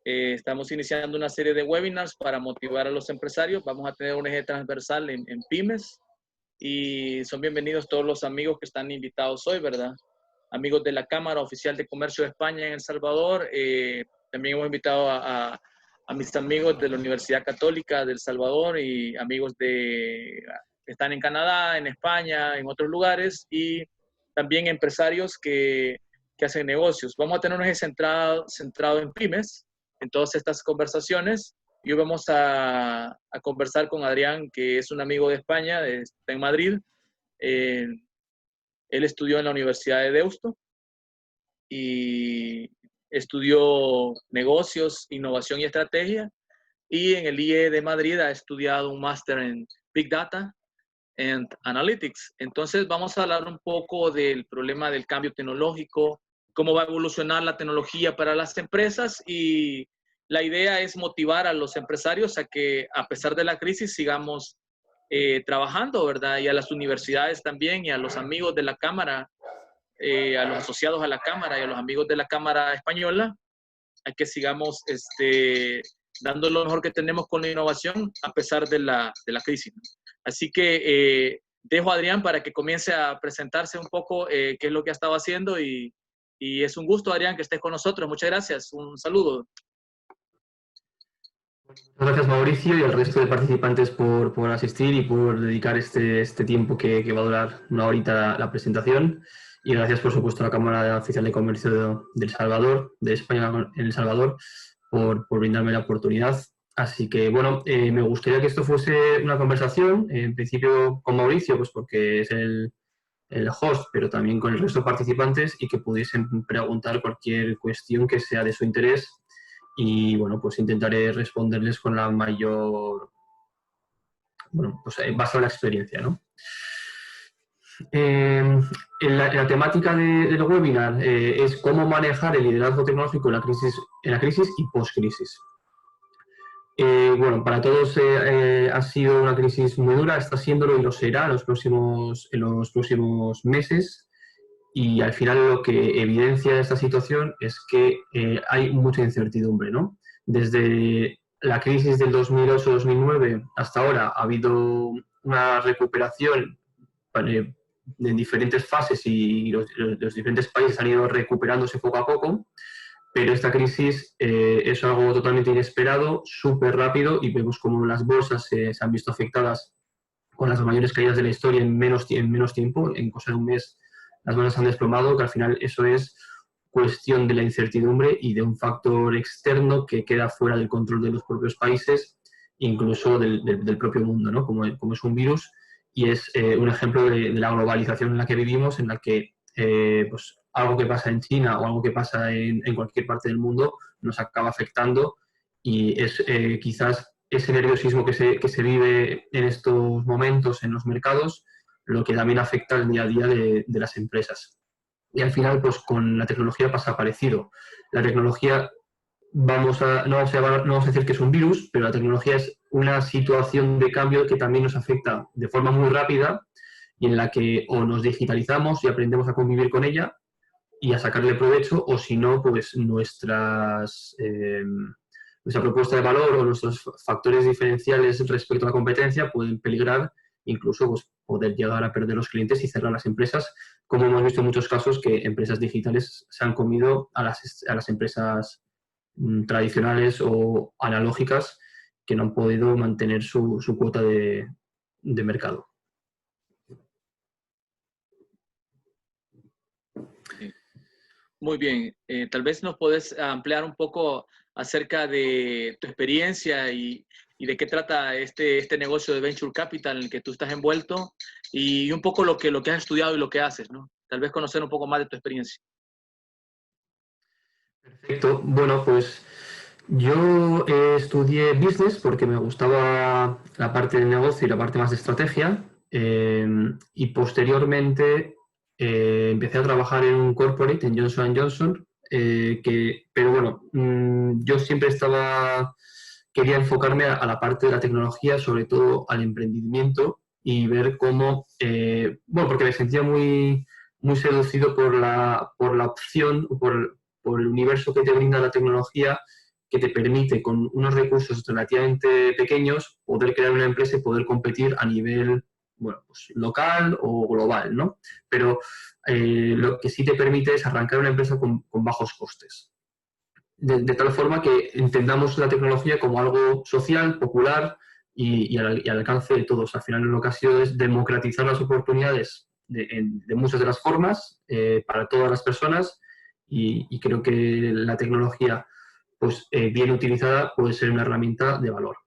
Estamos iniciando una serie de webinars para motivar a los empresarios. Vamos a tener un eje transversal en pymes y son bienvenidos todos los amigos que están invitados hoy, ¿verdad? Amigos de la Cámara Oficial de Comercio de España en El Salvador. También hemos invitado a mis amigos de la Universidad Católica de El Salvador y amigos que están en Canadá, en España, en otros lugares, y también empresarios que hacen negocios. Vamos a tener un eje centrado en pymes en todas estas conversaciones. Y hoy vamos a conversar con Adrián, que es un amigo de España, está en Madrid. Él estudió en la Universidad de Deusto y estudió negocios, innovación y estrategia. Y en el IE de Madrid ha estudiado un máster en Big Data and Analytics. Entonces vamos a hablar un poco del problema del cambio tecnológico, cómo va a evolucionar la tecnología para las empresas, y la idea es motivar a los empresarios a que, a pesar de la crisis, sigamos trabajando, ¿verdad? Y a las universidades también, y a los amigos de la Cámara, a los asociados a la Cámara y a los amigos de la Cámara Española, a que sigamos dando lo mejor que tenemos con la innovación a pesar de la crisis. Así que dejo a Adrián para que comience a presentarse un poco qué es lo que ha estado haciendo, y es un gusto, Adrián, que estés con nosotros. Muchas gracias. Un saludo. Muchas gracias, Mauricio, y al resto de participantes por asistir y por dedicar este tiempo que va a durar una horita la presentación. Y gracias, por supuesto, a la Cámara Oficial de Comercio de El Salvador, de España en El Salvador, por brindarme la oportunidad. Así que, bueno, me gustaría que esto fuese una conversación, en principio con Mauricio, pues porque es el host, pero también con el resto de participantes, y que pudiesen preguntar cualquier cuestión que sea de su interés. Y, bueno, pues intentaré responderles con la mayor, bueno, pues basado en la experiencia, ¿no? En la temática del webinar es cómo manejar el liderazgo tecnológico en la crisis y post-crisis. Bueno, para todos ha sido una crisis muy dura, está siéndolo y lo será en los próximos meses, y al final lo que evidencia esta situación es que hay mucha incertidumbre, ¿no? Desde la crisis del 2008-2009 hasta ahora ha habido una recuperación en diferentes fases, y los diferentes países han ido recuperándose poco a poco, pero esta crisis es algo totalmente inesperado, súper rápido, y vemos como las bolsas se han visto afectadas con las mayores caídas de la historia en menos tiempo. En cosa de un mes las bolsas han desplomado, que al final eso es cuestión de la incertidumbre y de un factor externo que queda fuera del control de los propios países, incluso del propio mundo, ¿no? Como es un virus, y es un ejemplo de la globalización en la que vivimos, en la que pues algo que pasa en China o algo que pasa en cualquier parte del mundo nos acaba afectando, y es quizás ese nerviosismo que se vive en estos momentos en los mercados lo que también afecta al día a día de las empresas. Y al final, pues con la tecnología pasa parecido. La tecnología, no vamos a decir que es un virus, pero la tecnología es una situación de cambio que también nos afecta de forma muy rápida, y en la que o nos digitalizamos y aprendemos a convivir con ella y a sacarle provecho, o si no, pues nuestra propuesta de valor o nuestros factores diferenciales respecto a la competencia pueden peligrar, incluso pues, poder llegar a perder los clientes y cerrar las empresas, como hemos visto en muchos casos que empresas digitales se han comido a las empresas tradicionales o analógicas, que no han podido mantener su cuota de mercado. Muy bien. Tal vez nos puedes ampliar un poco acerca de tu experiencia y de qué trata este negocio de Venture Capital en el que tú estás envuelto, y un poco lo que has estudiado y lo que haces, ¿no? Tal vez conocer un poco más de tu experiencia. Perfecto. Bueno, pues yo estudié Business porque me gustaba la parte de negocio y la parte más de estrategia, y posteriormente empecé a trabajar en un corporate, en Johnson & Johnson, pero bueno, yo siempre quería enfocarme a la parte de la tecnología, sobre todo al emprendimiento, y ver cómo, bueno, porque me sentía muy, muy seducido por la opción, por el universo que te brinda la tecnología, que te permite con unos recursos relativamente pequeños poder crear una empresa y poder competir a nivel, bueno, pues local o global, ¿no? Pero lo que sí te permite es arrancar una empresa con bajos costes. De tal forma que entendamos la tecnología como algo social, popular y al alcance de todos. Al final lo que ha sido es democratizar las oportunidades de muchas de las formas para todas las personas y creo que la tecnología pues, bien utilizada puede ser una herramienta de valor.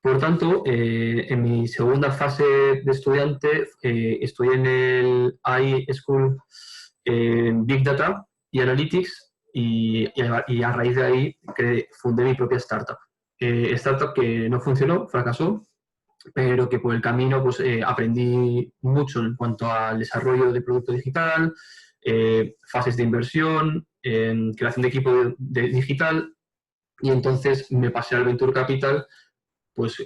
Por tanto, en mi segunda fase de estudiante estoy en el AI School en Big Data y Analytics y a raíz de ahí fundé mi propia startup. Startup que no funcionó, fracasó, pero que por el camino pues, aprendí mucho en cuanto al desarrollo de producto digital, fases de inversión, creación de equipo digital y entonces me pasé al Venture Capital pues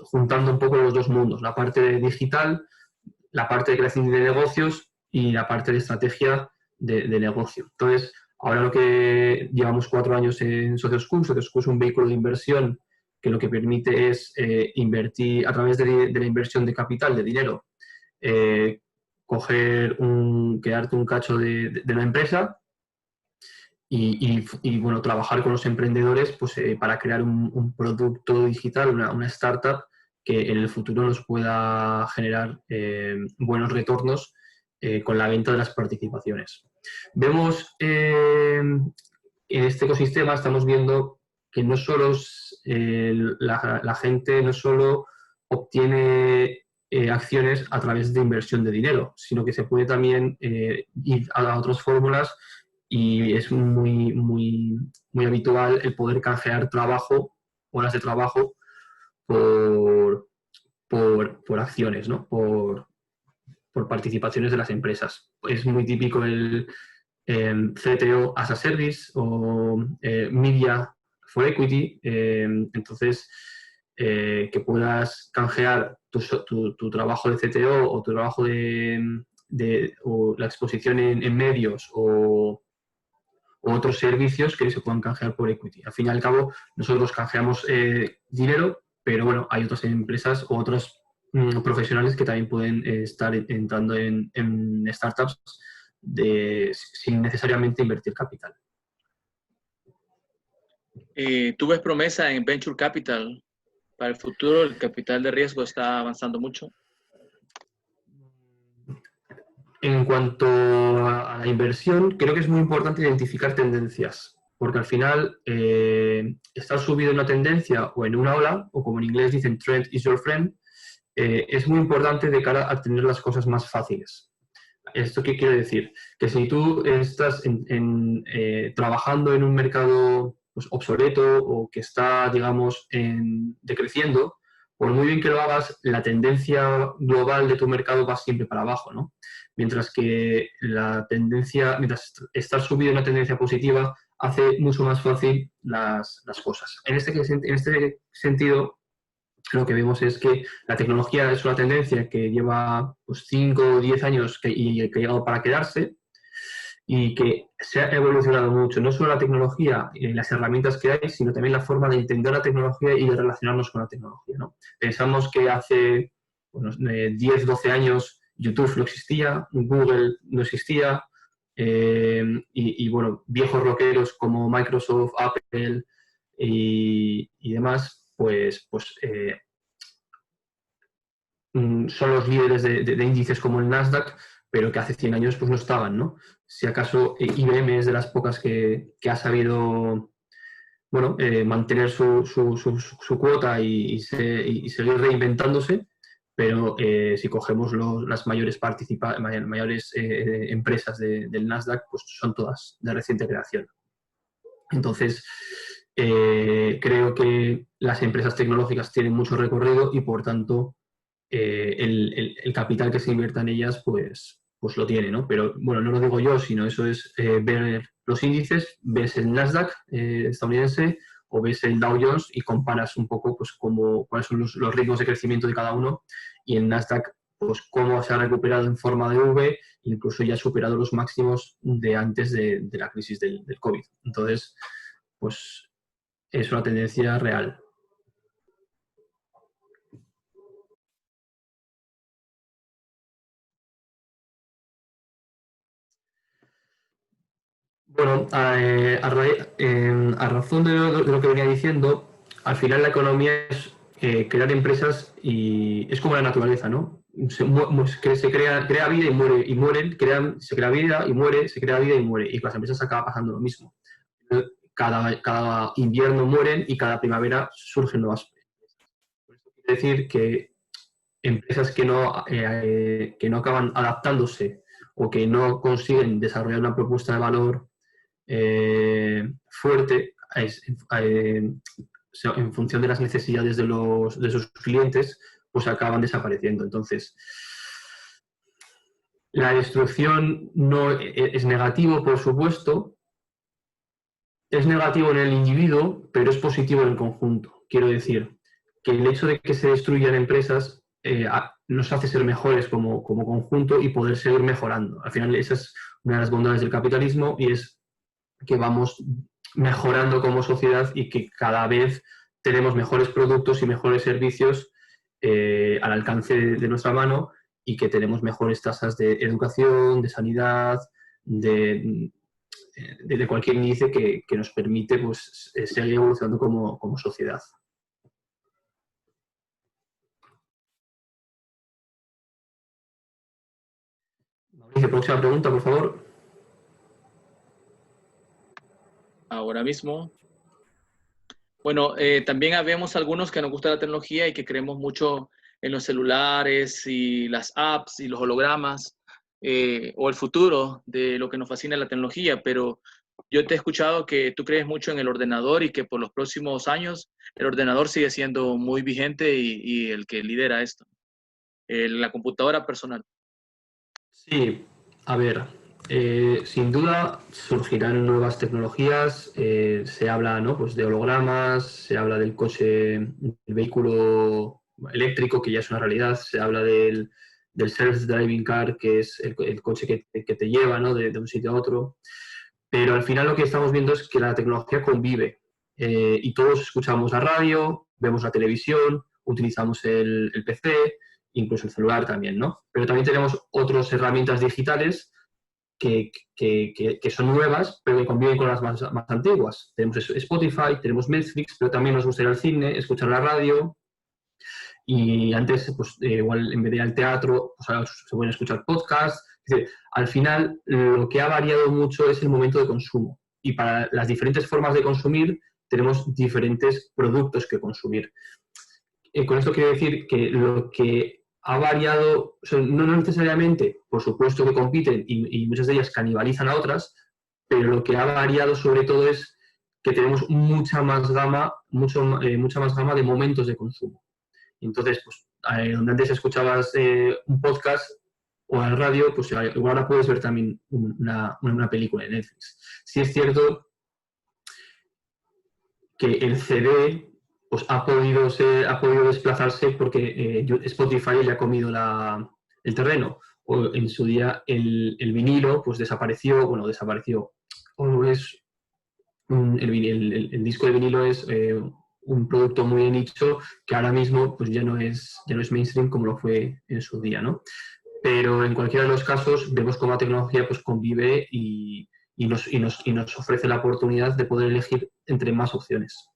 juntando un poco los dos mundos, la parte de digital, la parte de creación de negocios y la parte de estrategia de negocio. Entonces, ahora lo que llevamos 4 años en SocioSchool, SocioSchool es un vehículo de inversión que lo que permite es invertir a través de la inversión de capital, de dinero, quedarte un cacho de la empresa y, bueno, trabajar con los emprendedores pues, para crear un producto digital, una startup que en el futuro nos pueda generar buenos retornos con la venta de las participaciones. Vemos en este ecosistema, estamos viendo que no solo la gente no solo obtiene acciones a través de inversión de dinero, sino que se puede también ir a otras fórmulas y es muy habitual el poder canjear horas de trabajo, por acciones, ¿no? por participaciones de las empresas. Es muy típico el CTO as a Service o Media for Equity. Entonces, que puedas canjear tu trabajo de CTO o tu trabajo o la exposición en medios o otros servicios que se puedan canjear por equity. Al fin y al cabo, nosotros canjeamos dinero, pero bueno, hay otras empresas o otros profesionales que también pueden estar entrando en startups sin necesariamente invertir capital. ¿Tú ves promesa en Venture Capital para el futuro? El capital de riesgo está avanzando mucho. En cuanto a la inversión, creo que es muy importante identificar tendencias, porque al final estar subido en una tendencia o en una ola, o como en inglés dicen trend is your friend, es muy importante de cara a tener las cosas más fáciles. ¿Esto qué quiere decir? Que si tú estás trabajando en un mercado pues, obsoleto o que está, digamos, decreciendo, por muy bien que lo hagas, la tendencia global de tu mercado va siempre para abajo, ¿no? Mientras que mientras estar subido en una tendencia positiva, hace mucho más fácil las cosas. En este sentido, lo que vemos es que la tecnología es una tendencia que lleva pues, 5 o 10 años y que ha llegado para quedarse y que se ha evolucionado mucho, no solo la tecnología y las herramientas que hay, sino también la forma de entender la tecnología y de relacionarnos con la tecnología, ¿no? Pensamos que hace 10, 12 años YouTube no existía, Google no existía, y bueno, viejos rockeros como Microsoft, Apple y demás, pues son los líderes de índices como el Nasdaq, pero que hace 100 años pues no estaban, ¿no? Si acaso IBM es de las pocas que ha sabido, bueno, mantener su cuota y seguir reinventándose, pero si cogemos las mayores empresas del Nasdaq, pues son todas de reciente creación. Entonces, creo que las empresas tecnológicas tienen mucho recorrido y, por tanto, el capital que se invierta en ellas, pues lo tiene, ¿no? Pero, bueno, no lo digo yo, sino eso es ver los índices, ves el Nasdaq estadounidense o ves el Dow Jones y comparas un poco pues cuáles son los ritmos de crecimiento de cada uno y el Nasdaq pues cómo se ha recuperado en forma de V, incluso ya ha superado los máximos de antes de la crisis del COVID. Entonces, pues es una tendencia real. Bueno, a razón de lo que venía diciendo, al final la economía es crear empresas y es como la naturaleza, ¿no? Crea vida y mueren, se crea vida y muere, se crea vida y muere. Y con las empresas acaba pasando lo mismo. Cada invierno mueren y cada primavera surgen nuevas empresas. Por eso quiere decir que empresas que no acaban adaptándose o que no consiguen desarrollar una propuesta de valor fuerte en función de las necesidades de sus clientes, pues acaban desapareciendo. Entonces, la destrucción no es negativo, por supuesto, es negativo en el individuo, pero es positivo en el conjunto. Quiero decir que el hecho de que se destruyan empresas nos hace ser mejores como conjunto y poder seguir mejorando. Al final, esa es una de las bondades del capitalismo y es que vamos mejorando como sociedad y que cada vez tenemos mejores productos y mejores servicios al alcance de nuestra mano y que tenemos mejores tasas de educación, de sanidad, de cualquier índice que nos permite pues, seguir evolucionando como sociedad. Mauricio, próxima pregunta, por favor. Ahora mismo. Bueno, también habemos algunos que nos gusta la tecnología y que creemos mucho en los celulares y las apps y los hologramas o el futuro de lo que nos fascina la tecnología, pero yo te he escuchado que tú crees mucho en el ordenador y que por los próximos años el ordenador sigue siendo muy vigente y el que lidera esto, la computadora personal. Sí, a ver, sin duda surgirán nuevas tecnologías, se habla, ¿no? Pues de hologramas, se habla del coche, el vehículo eléctrico, que ya es una realidad, se habla del self-driving car, que es el coche que te lleva, ¿no? de un sitio a otro. Pero al final lo que estamos viendo es que la tecnología convive y todos escuchamos la radio, vemos la televisión, utilizamos el PC, incluso el celular también, ¿no? Pero también tenemos otras herramientas digitales que son nuevas, pero que conviven con las más antiguas. Tenemos Spotify, tenemos Netflix, pero también nos gusta ir al cine, escuchar la radio. Y antes, pues igual en vez de ir al teatro, pues ahora se pueden escuchar podcasts. Es decir, al final, lo que ha variado mucho es el momento de consumo. Y para las diferentes formas de consumir, tenemos diferentes productos que consumir. Con esto quiero decir que lo que ha variado, o sea, no necesariamente, por supuesto que compiten y muchas de ellas canibalizan a otras, pero lo que ha variado sobre todo es que tenemos mucha más gama de momentos de consumo. Entonces, pues, donde antes escuchabas un podcast o en la radio, pues igual ahora puedes ver también una película en Netflix. Sí es cierto que el CD pues, ha podido desplazarse porque Spotify le ha comido el terreno. O en su día el vinilo pues desapareció, o es el disco de vinilo es un producto muy de nicho que ahora mismo pues ya no es mainstream como lo fue en su día, ¿no? Pero en cualquiera de los casos vemos cómo la tecnología pues convive y nos ofrece la oportunidad de poder elegir entre más opciones.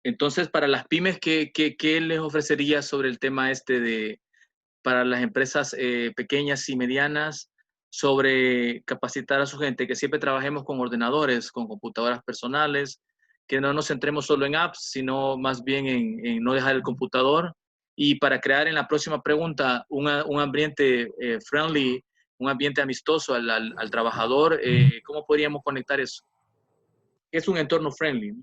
Entonces, para las pymes, ¿qué les ofrecería sobre el tema para las empresas pequeñas y medianas, sobre capacitar a su gente, que siempre trabajemos con ordenadores, con computadoras personales, que no nos centremos solo en apps, sino más bien en no dejar el computador? Y para crear en la próxima pregunta un ambiente friendly, un ambiente amistoso al trabajador, ¿cómo podríamos conectar eso? ¿Qué es un entorno friendly?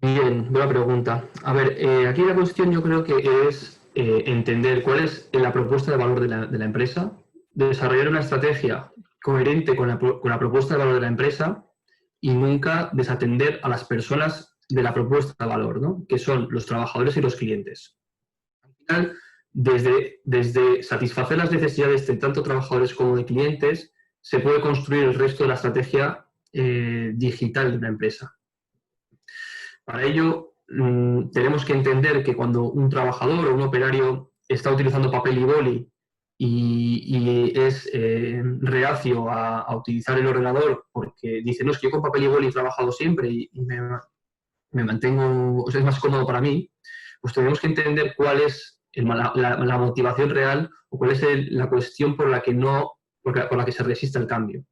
Bien, buena pregunta. A ver, aquí la cuestión yo creo que es entender cuál es la propuesta de valor de la empresa, desarrollar una estrategia coherente con la propuesta de valor de la empresa y nunca desatender a las personas de la propuesta de valor, ¿no? Que son los trabajadores y los clientes. Al final, desde satisfacer las necesidades de tanto trabajadores como de clientes, se puede construir el resto de la estrategia digital de una empresa. Para ello, tenemos que entender que cuando un trabajador o un operario está utilizando papel y boli y es reacio a utilizar el ordenador porque dice, no, es que yo con papel y boli he trabajado siempre y me mantengo, o sea, es más cómodo para mí, pues tenemos que entender cuál es la motivación real o cuál es la cuestión por la que se resiste al cambio.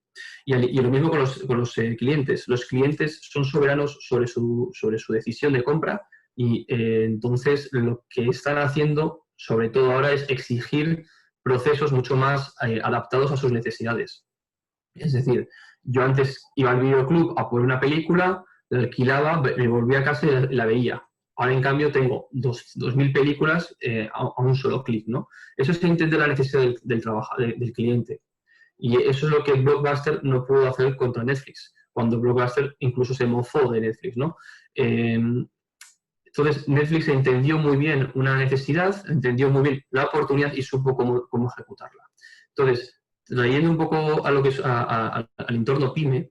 Y lo mismo con los clientes. Los clientes son soberanos sobre su decisión de compra y entonces lo que están haciendo, sobre todo ahora, es exigir procesos mucho más adaptados a sus necesidades. Es decir, yo antes iba al videoclub a por una película, la alquilaba, me volvía a casa y la veía. Ahora, en cambio, tengo 2.000 películas a un solo clic, ¿no? Eso es entender la necesidad del cliente. Y eso es lo que Blockbuster no pudo hacer contra Netflix, cuando Blockbuster incluso se mofó de Netflix, ¿no? Entonces, Netflix entendió muy bien una necesidad, entendió muy bien la oportunidad y supo cómo ejecutarla. Entonces, trayendo un poco a lo que es al entorno PYME,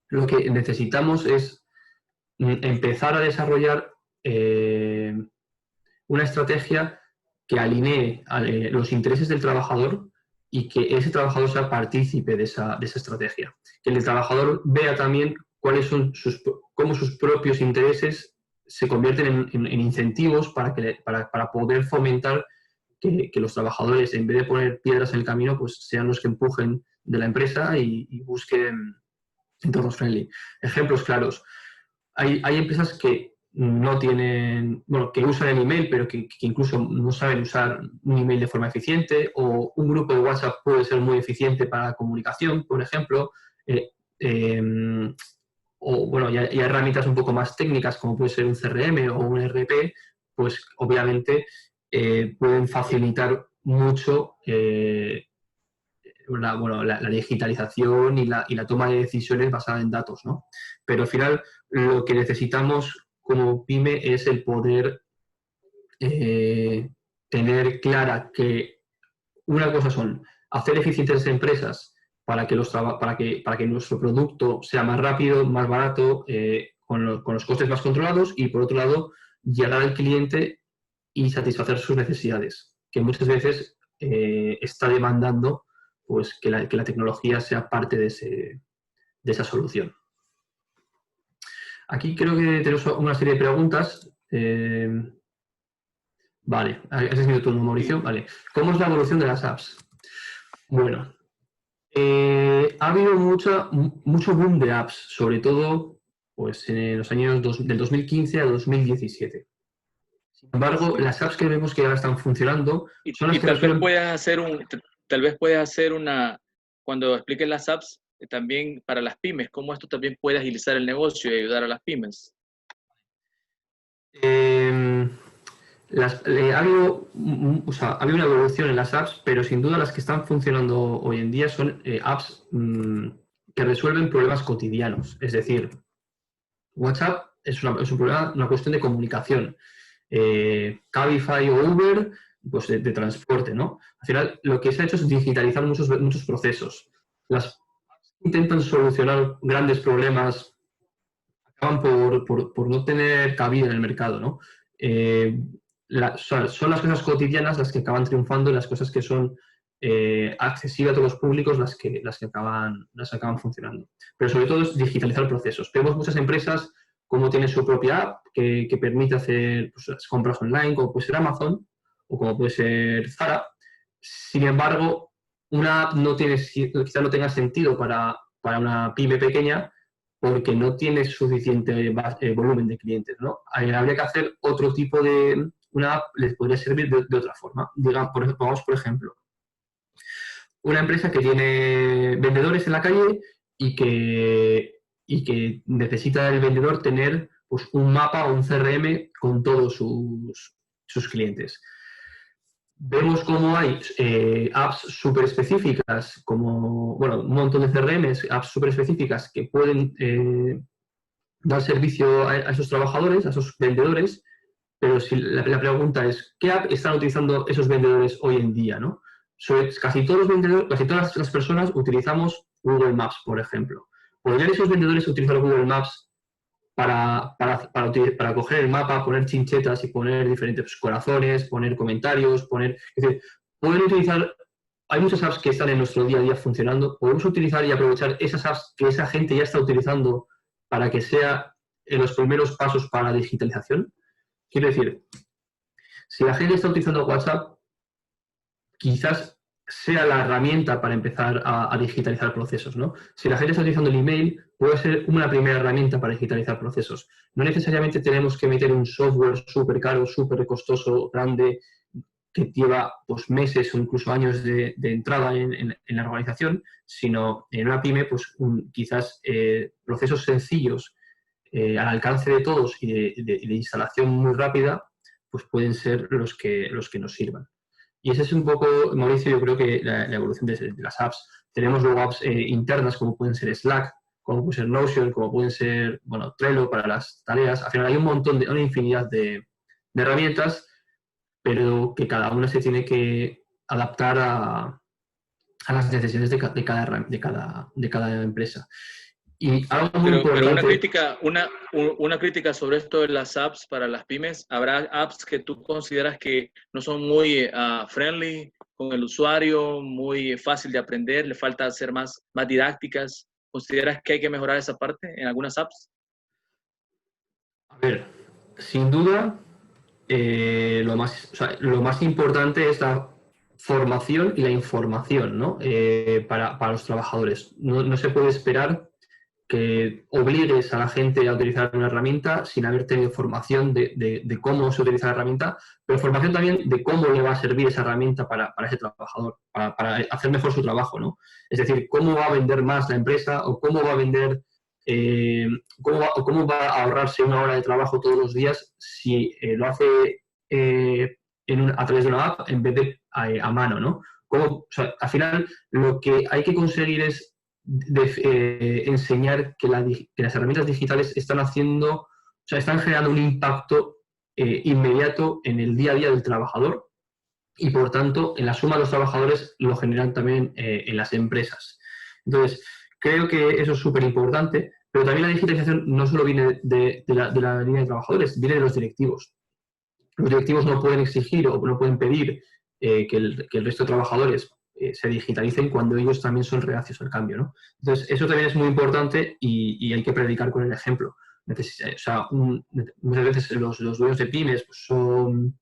lo que necesitamos es empezar a desarrollar una estrategia que alinee los intereses del trabajador y que ese trabajador sea partícipe de esa estrategia. Que el trabajador vea también cómo sus propios intereses se convierten en incentivos para poder fomentar que los trabajadores, en vez de poner piedras en el camino, pues sean los que empujen de la empresa y busquen entornos friendly. Ejemplos claros. Hay empresas que no tienen, bueno, que usan el email, pero que incluso no saben usar un email de forma eficiente, o un grupo de WhatsApp puede ser muy eficiente para la comunicación, por ejemplo, o bueno, ya herramientas un poco más técnicas como puede ser un CRM o un ERP, pues obviamente pueden facilitar mucho la digitalización y la toma de decisiones basada en datos, ¿no? Pero al final lo que necesitamos como PYME es el poder tener clara que una cosa son hacer eficientes empresas para que nuestro producto sea más rápido, más barato, con los costes más controlados, y por otro lado llegar al cliente y satisfacer sus necesidades, que muchas veces está demandando pues que la tecnología sea parte de esa solución. Aquí creo que tenemos una serie de preguntas. Vale, ese es mi turno, Mauricio. Vale. ¿Cómo es la evolución de las apps? Bueno, ha habido mucho boom de apps, sobre todo pues, en los años del 2015 a 2017. Sin embargo, las apps que vemos que ahora están funcionando son las que tal vez puedes hacer cuando expliques las apps, también para las pymes, cómo esto también puede agilizar el negocio y ayudar a las pymes. Ha habido una evolución en las apps, pero sin duda las que están funcionando hoy en día son apps que resuelven problemas cotidianos. Es decir, WhatsApp es una cuestión de comunicación. Cabify o Uber, pues de transporte, ¿no? Al final, lo que se ha hecho es digitalizar muchos procesos. Las apps intentan solucionar grandes problemas, acaban por no tener cabida en el mercado, ¿no? Son las cosas cotidianas las que acaban triunfando y las cosas que son accesibles a todos los públicos las que acaban funcionando. Pero sobre todo es digitalizar procesos. Vemos muchas empresas como tienen su propia app que permite hacer pues, las compras online, como puede ser Amazon o como puede ser Zara. Sin embargo, una app quizá no tenga sentido para una pyme pequeña porque no tiene suficiente volumen de clientes, ¿no? Habría que hacer otro tipo de... Una app les podría servir de otra forma. Pongamos, por ejemplo, una empresa que tiene vendedores en la calle y que necesita el vendedor tener pues, un mapa o un CRM con todos sus clientes. Vemos cómo hay apps súper específicas, como, bueno, un montón de CRMs, apps súper específicas que pueden dar servicio a esos trabajadores, a esos vendedores, pero si la pregunta es, ¿qué app están utilizando esos vendedores hoy en día, ¿no? Casi todos los vendedores, casi todas las personas utilizamos Google Maps, por ejemplo. ¿Podrían esos vendedores utilizar Google Maps para coger el mapa, poner chinchetas y poner diferentes corazones, poner comentarios, es decir, pueden utilizar, hay muchas apps que están en nuestro día a día funcionando, podemos utilizar y aprovechar esas apps que esa gente ya está utilizando para que sea en los primeros pasos para la digitalización. Quiero decir, si la gente está utilizando WhatsApp, quizás sea la herramienta para empezar a digitalizar procesos, ¿no? Si la gente está utilizando el email, puede ser una primera herramienta para digitalizar procesos. No necesariamente tenemos que meter un software súper caro, súper costoso, grande, que lleva pues, meses o incluso años de entrada en la organización, sino en una pyme, pues quizás procesos sencillos al alcance de todos y de instalación muy rápida, pues pueden ser los que nos sirvan. Y ese es un poco, Mauricio, yo creo que la evolución de las apps. Tenemos luego apps internas como pueden ser Slack, como puede ser Notion, como pueden ser, bueno, Trello para las tareas. Al final hay una infinidad de herramientas, pero que cada una se tiene que adaptar a las necesidades de cada empresa. Y algo muy importante... Pero una crítica sobre esto de las apps para las pymes. ¿Habrá apps que tú consideras que no son muy friendly con el usuario, muy fácil de aprender, le falta ser más didácticas? ¿Consideras que hay que mejorar esa parte en algunas apps? A ver, sin duda, lo más importante es la formación y la información, ¿no? Para los trabajadores. No se puede esperar que obligues a la gente a utilizar una herramienta sin haber tenido formación de cómo se utiliza la herramienta, pero formación también de cómo le va a servir esa herramienta para ese trabajador, para hacer mejor su trabajo, ¿no? Es decir, cómo va a vender más la empresa o cómo va a vender, cómo va a ahorrarse una hora de trabajo todos los días si lo hace a través de una app en vez de a mano, ¿no? Al final, lo que hay que conseguir es enseñar que las herramientas digitales están generando un impacto inmediato en el día a día del trabajador y, por tanto, en la suma de los trabajadores lo generan también en las empresas. Entonces, creo que eso es súper importante, pero también la digitalización no solo viene de la línea de trabajadores, viene de los directivos. Los directivos no pueden exigir o no pueden pedir que el resto de trabajadores se digitalicen cuando ellos también son reacios al cambio, ¿no? Entonces, eso también es muy importante y hay que predicar con el ejemplo. Muchas veces los dueños de pymes pues, son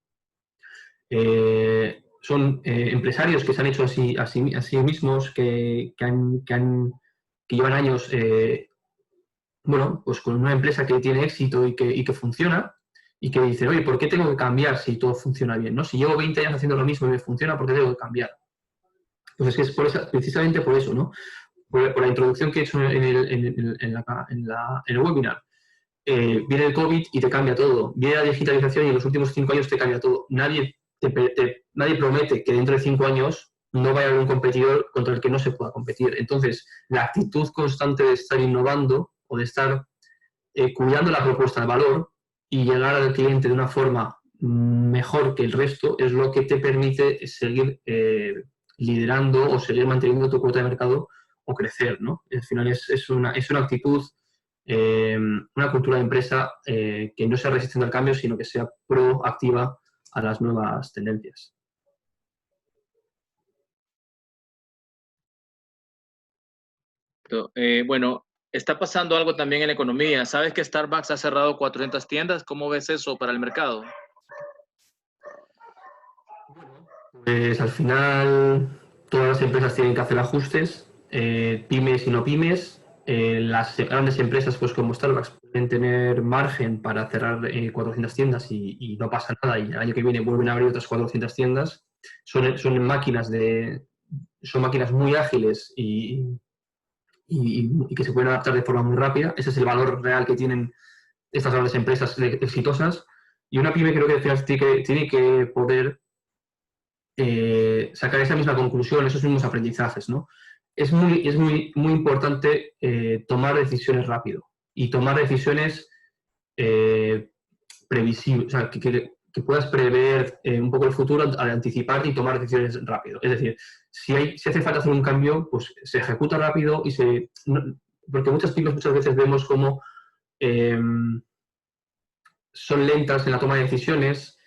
empresarios que se han hecho a sí mismos, que llevan años pues con una empresa que tiene éxito y que funciona, y que dicen, oye, ¿por qué tengo que cambiar si todo funciona bien? ¿No? Si llevo 20 años haciendo lo mismo y me funciona, ¿por qué tengo que cambiar? Pues es que es precisamente por eso, ¿no? Por la introducción que he hecho en el webinar. Viene el COVID y te cambia todo. Viene la digitalización y en los últimos 5 años te cambia todo. Nadie promete que dentro de 5 años no vaya a haber un competidor contra el que no se pueda competir. Entonces, la actitud constante de estar innovando o de estar cuidando la propuesta de valor y llegar al cliente de una forma mejor que el resto es lo que te permite seguir liderando o seguir manteniendo tu cuota de mercado o crecer, ¿no? Al final es una actitud, una cultura de empresa que no sea resistente al cambio, sino que sea proactiva a las nuevas tendencias. Bueno, está pasando algo también en la economía. ¿Sabes que Starbucks ha cerrado 400 tiendas? ¿Cómo ves eso para el mercado? Pues al final todas las empresas tienen que hacer ajustes, pymes y no pymes. Las grandes empresas, pues como Starbucks, pueden tener margen para cerrar 400 tiendas y no pasa nada. Y el año que viene vuelven a abrir otras 400 tiendas. Son máquinas muy ágiles y que se pueden adaptar de forma muy rápida. Ese es el valor real que tienen estas grandes empresas exitosas. Y una pyme creo que al final tiene que poder sacar esa misma conclusión, esos mismos aprendizajes, ¿no? Es muy tomar decisiones rápido y tomar decisiones previsible, o sea, que puedas prever un poco el futuro al anticipar y tomar decisiones rápido. Es decir, si hace falta hacer un cambio, pues se ejecuta rápido y porque muchas pymes muchas veces vemos como son lentas en la toma de decisiones,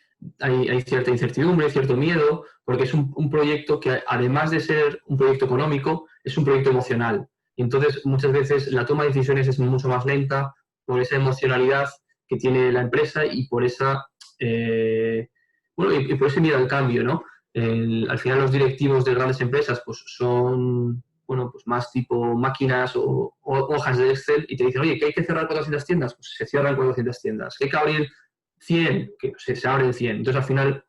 hay cierta incertidumbre, cierto miedo, porque es un proyecto que, además de ser un proyecto económico, es un proyecto emocional. Y entonces, muchas veces la toma de decisiones es mucho más lenta por esa emocionalidad que tiene la empresa y por esa y por ese miedo al cambio, ¿no? Al final los directivos de grandes empresas pues son pues más tipo máquinas o hojas de Excel y te dicen, oye, que hay que cerrar 400 tiendas, pues se cierran 400 tiendas. Que hay que abrir 100, que se abren 100. Entonces, al final,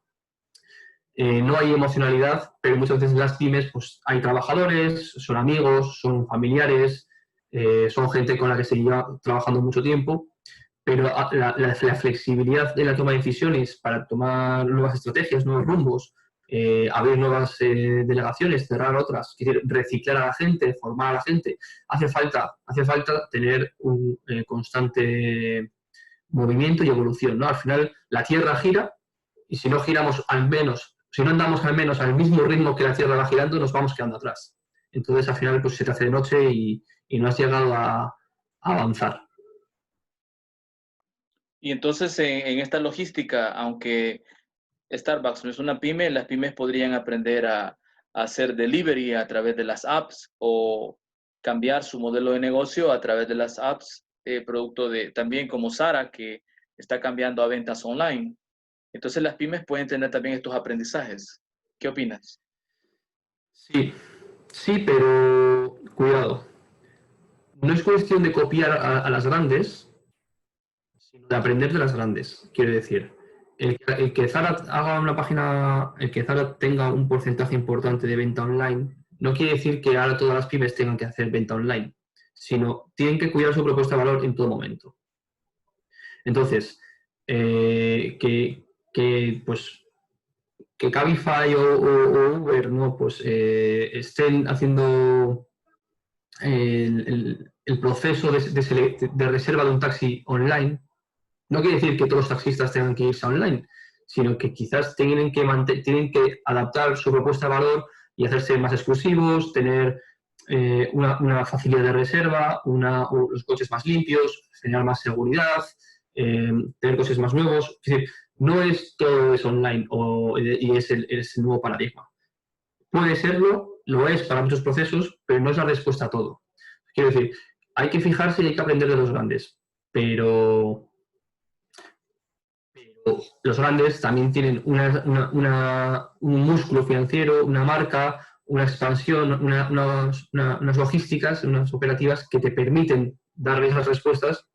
no hay emocionalidad, pero muchas veces las pymes pues hay trabajadores, son amigos, son familiares, son gente con la que se lleva trabajando mucho tiempo, pero la flexibilidad de la toma de decisiones para tomar nuevas estrategias, nuevos rumbos, abrir nuevas delegaciones, cerrar otras, reciclar a la gente, formar a la gente, hace falta tener un constante movimiento y evolución, ¿no? Al final la Tierra gira y si no giramos si no andamos al menos al mismo ritmo que la Tierra va girando, nos vamos quedando atrás. Entonces al final pues se te hace de noche y no has llegado a avanzar. Y entonces en esta logística, aunque Starbucks no es una pyme, las pymes podrían aprender a hacer delivery a través de las apps o cambiar su modelo de negocio a través de las apps, producto de también como Sara, que está cambiando a ventas online. Entonces las pymes pueden tener también estos aprendizajes. ¿Qué opinas? Sí, pero cuidado. No es cuestión de copiar a las grandes, sino de aprender de las grandes. Quiero decir, el que Zara haga una página, el que Zara tenga un porcentaje importante de venta online, no quiere decir que ahora todas las pymes tengan que hacer venta online, sino tienen que cuidar su propuesta de valor en todo momento. Entonces, pues que Cabify o Uber, ¿no? Pues estén haciendo el proceso de reserva de un taxi online, no quiere decir que todos los taxistas tengan que irse online, sino que quizás tienen que adaptar su propuesta de valor y hacerse más exclusivos, tener una facilidad de reserva, los coches más limpios, generar más seguridad, tener coches más nuevos. Es decir, no es todo es online y es el nuevo paradigma. Puede serlo, lo es para muchos procesos, pero no es la respuesta a todo. Quiero decir, hay que fijarse y hay que aprender de los grandes, pero los grandes también tienen un músculo financiero, una marca, una expansión, unas logísticas, unas operativas que te permiten dar esas respuestas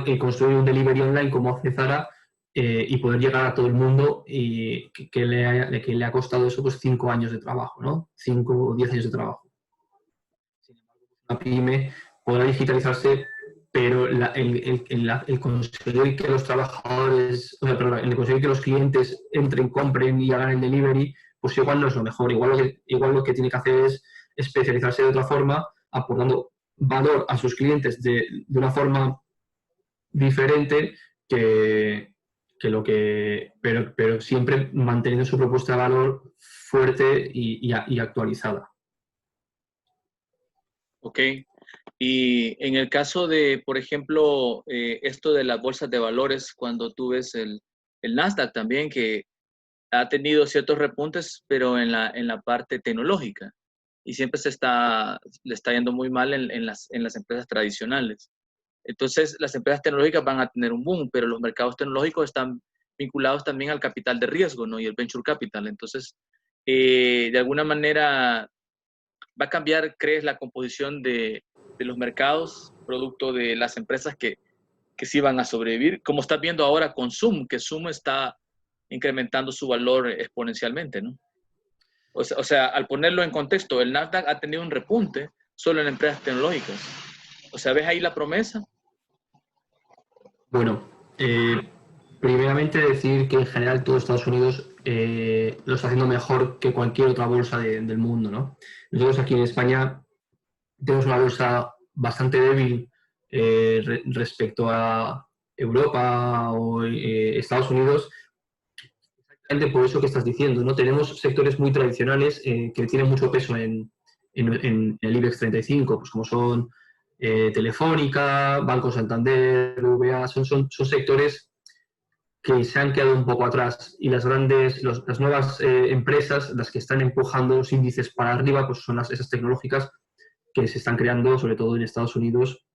y construir un delivery online como hace Zara y poder llegar a todo el mundo y que le ha costado eso pues 5 años de trabajo, ¿no? 5 o 10 años de trabajo. Sin embargo, una pyme podrá digitalizarse, pero el conseguir que los trabajadores, el conseguir que los clientes entren, compren y hagan el delivery, pues igual no es lo mejor. Igual lo que tiene que hacer es especializarse de otra forma, aportando valor a sus clientes de una forma diferente pero siempre manteniendo su propuesta de valor fuerte y actualizada. Ok. Y en el caso de, por ejemplo, esto de las bolsas de valores, cuando tú ves el Nasdaq también, que ha tenido ciertos repuntes, pero en la parte tecnológica. Y siempre le está yendo muy mal en las empresas tradicionales. Entonces, las empresas tecnológicas van a tener un boom, pero los mercados tecnológicos están vinculados también al capital de riesgo, ¿no? Y el venture capital. Entonces, de alguna manera, ¿va a cambiar, crees, la composición de los mercados, producto de las empresas que sí van a sobrevivir? Como estás viendo ahora con Zoom, que Zoom está incrementando su valor exponencialmente, ¿no? O sea, al ponerlo en contexto, el Nasdaq ha tenido un repunte solo en empresas tecnológicas. O sea, ¿ves ahí la promesa? Bueno, primeramente decir que en general todo Estados Unidos lo está haciendo mejor que cualquier otra bolsa del mundo, ¿no? Nosotros aquí en España tenemos una bolsa bastante débil respecto a Europa o Estados Unidos, exactamente por eso que estás diciendo, ¿no? Tenemos sectores muy tradicionales que tienen mucho peso en el IBEX 35, pues como son Telefónica, Banco Santander, VA, son sectores que se han quedado un poco atrás, y las nuevas empresas, las que están empujando los índices para arriba, pues son esas tecnológicas que se están creando, sobre todo en Estados Unidos,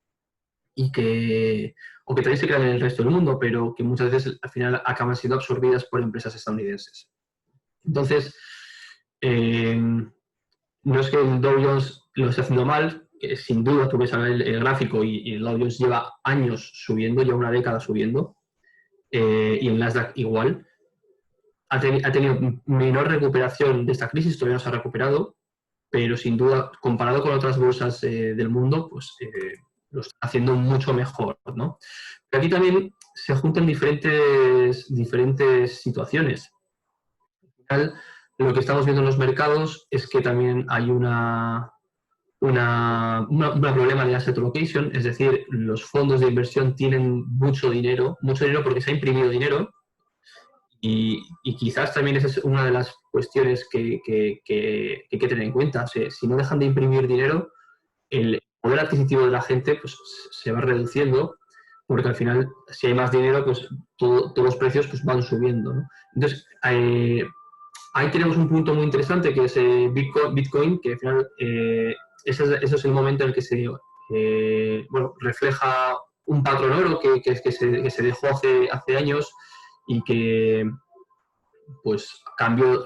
o que también se crean en el resto del mundo, pero que muchas veces al final acaban siendo absorbidas por empresas estadounidenses. Entonces, no es que el Dow Jones lo esté haciendo mal, que sin duda tú ves el gráfico y el Dow Jones lleva años subiendo, lleva una década subiendo, y el Nasdaq igual. Ha tenido menor recuperación de esta crisis, todavía no se ha recuperado, pero sin duda, comparado con otras bolsas del mundo, pues lo está haciendo mucho mejor, ¿no? Pero aquí también se juntan diferentes situaciones. Al final, lo que estamos viendo en los mercados es que también hay un problema de asset allocation, es decir, los fondos de inversión tienen mucho dinero porque se ha imprimido dinero, y quizás también esa es una de las cuestiones que hay que tener en cuenta. O sea, si no dejan de imprimir dinero, el poder adquisitivo de la gente pues se va reduciendo, porque al final, si hay más dinero, pues todos los precios pues van subiendo, ¿no? Entonces, ahí tenemos un punto muy interesante, que es Bitcoin, que al final ese es el momento en el que se refleja un patrón oro que se dejó hace años, y que pues cambió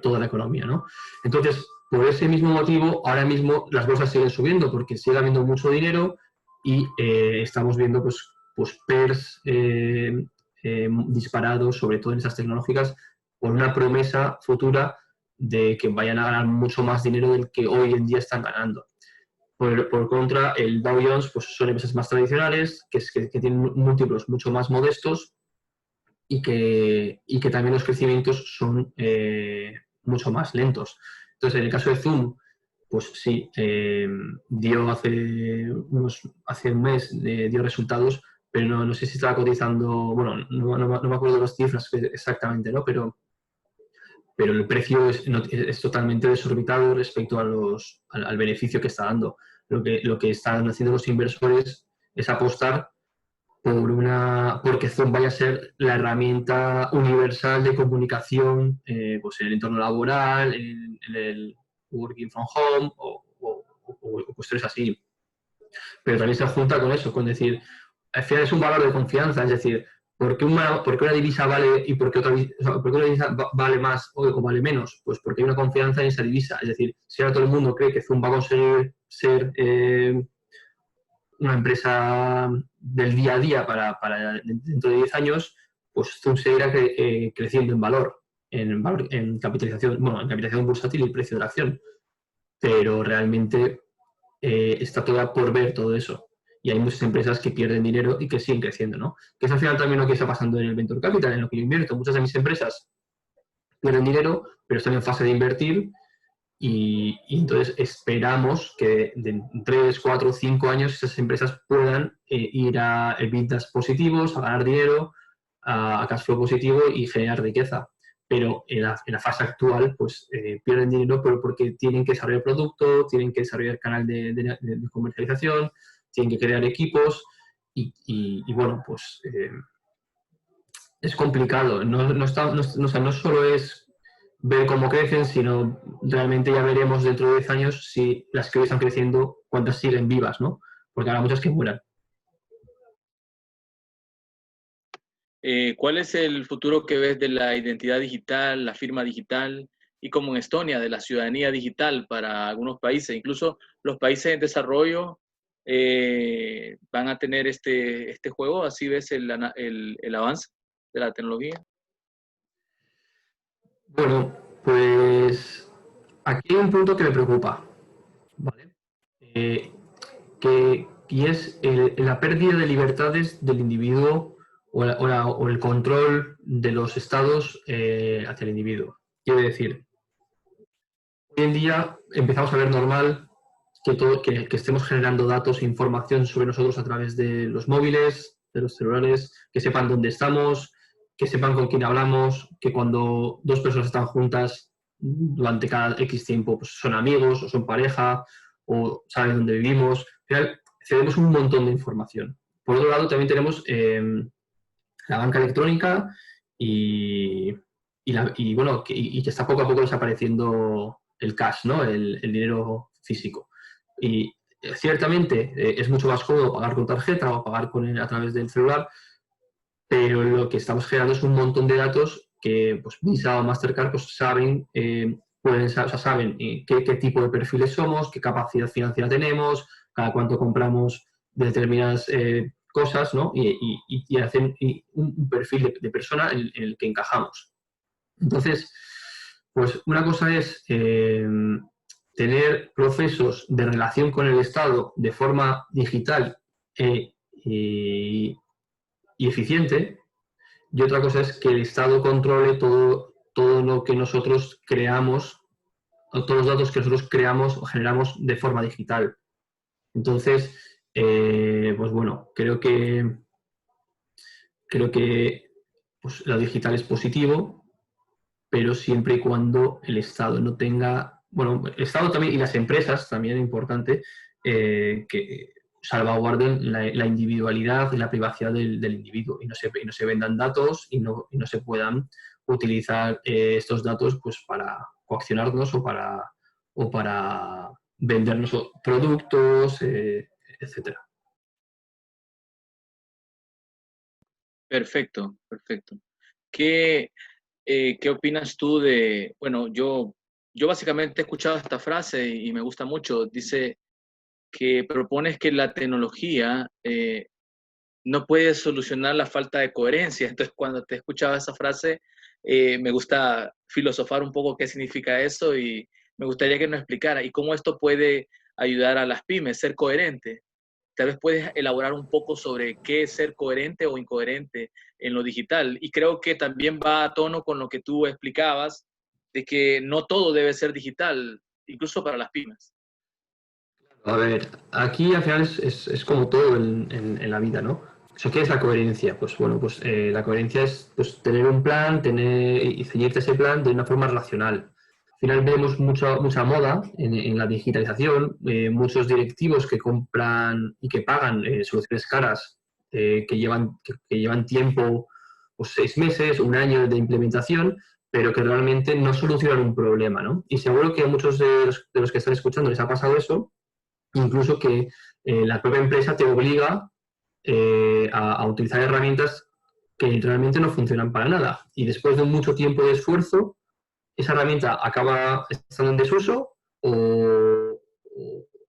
toda la economía, ¿no? Entonces, por ese mismo motivo, ahora mismo las bolsas siguen subiendo, porque sigue habiendo mucho dinero, y estamos viendo pues PERs disparados, sobre todo en esas tecnológicas, por una promesa futura de que vayan a ganar mucho más dinero del que hoy en día están ganando. Por contra, el Dow Jones pues son empresas más tradicionales, que tienen múltiplos mucho más modestos, y que también los crecimientos son mucho más lentos. Entonces, en el caso de Zoom, pues sí, dio hace un mes dio resultados, pero no sé si estaba cotizando, bueno, no me acuerdo de las cifras exactamente, ¿no? Pero el precio es totalmente desorbitado respecto al beneficio que está dando. Lo que están haciendo los inversores es apostar porque Zoom vaya a ser la herramienta universal de comunicación pues en el entorno laboral, en el working from home o cuestiones así. Pero también se junta con eso, con decir, al final es un valor de confianza, es decir, ¿por qué una divisa vale y por qué una divisa vale más o vale menos? Pues porque hay una confianza en esa divisa. Es decir, si ahora todo el mundo cree que Zoom va a conseguir ser una empresa del día a día para dentro de 10 años, pues Zoom seguirá creciendo en valor, en capitalización, bueno, en capitalización bursátil y precio de la acción. Pero realmente está toda por ver todo eso. Y hay muchas empresas que pierden dinero y que siguen creciendo, ¿no? Que es al final también lo que está pasando en el Venture Capital, en lo que yo invierto. Muchas de mis empresas pierden dinero, pero están en fase de invertir. Y entonces esperamos que en 3, 4, 5 años esas empresas puedan ir a EBITDAs positivos, a ganar dinero, a cash flow positivo y generar riqueza. Pero en la fase actual pues pierden dinero porque tienen que desarrollar producto, tienen que desarrollar canal de comercialización, tienen que crear equipos y bueno, pues es complicado. No solo es ver cómo crecen, sino realmente ya veremos dentro de 10 años si las que hoy están creciendo, cuántas siguen vivas, ¿no? Porque habrá muchas que mueran. ¿Cuál es el futuro que ves de la identidad digital, la firma digital, y como en Estonia, de la ciudadanía digital para algunos países? Incluso los países en desarrollo van a tener este juego. ¿Así ves el avance de la tecnología? Bueno, pues aquí hay un punto que me preocupa, ¿vale? Y es la pérdida de libertades del individuo o el control de los estados hacia el individuo. Quiero decir, hoy en día empezamos a ver normal que estemos generando datos e información sobre nosotros a través de los móviles, celulares, que sepan dónde estamos, que sepan con quién hablamos, que cuando dos personas están juntas durante cada X tiempo pues son amigos o son pareja o saben dónde vivimos. Al final, cedemos un montón de información. Por otro lado, también tenemos la banca electrónica y bueno, que está poco a poco desapareciendo el cash, ¿no? El dinero físico. Y ciertamente es mucho más cómodo pagar con tarjeta o pagar a través del celular, pero lo que estamos generando es un montón de datos que pues, Visa o Mastercard pues, saben, saben qué tipo de perfiles somos, qué capacidad financiera tenemos, cada cuánto compramos determinadas cosas, ¿no? Y hacen un perfil de persona en el que encajamos. Entonces, pues una cosa es tener procesos de relación con el Estado de forma digital y eficiente, y otra cosa es que el Estado controle todo lo que nosotros creamos, o todos los datos que nosotros creamos o generamos de forma digital. Entonces, pues bueno, creo que pues, lo digital es positivo, pero siempre y cuando el Estado no tenga, bueno, el Estado también y las empresas, también es importante, que salvaguarden la individualidad y la privacidad del individuo y no se vendan datos y no se puedan utilizar estos datos pues para coaccionarnos o para vendernos productos, etcétera. Perfecto, perfecto. ¿Qué opinas tú de, bueno, yo básicamente he escuchado esta frase y me gusta mucho, dice que propones que la tecnología no puede solucionar la falta de coherencia. Entonces, cuando te escuchaba esa frase, me gusta filosofar un poco qué significa eso y me gustaría que nos explicara y cómo esto puede ayudar a las pymes, ser coherente. Tal vez puedes elaborar un poco sobre qué es ser coherente o incoherente en lo digital. Y creo que también va a tono con lo que tú explicabas, de que no todo debe ser digital, incluso para las pymes. A ver, aquí al final es como todo en la vida, ¿no? ¿Qué es la coherencia? Pues bueno, pues la coherencia es pues, tener un plan y ceñirte a ese plan de una forma racional. Al final vemos mucha moda en la digitalización, muchos directivos que compran y que pagan soluciones caras que llevan tiempo, pues 6 meses, un año de implementación, pero que realmente no solucionan un problema, ¿no? Y seguro que a muchos de los que están escuchando les ha pasado eso, incluso que la propia empresa te obliga a utilizar herramientas que realmente no funcionan para nada. Y después de mucho tiempo de esfuerzo, esa herramienta acaba estando en desuso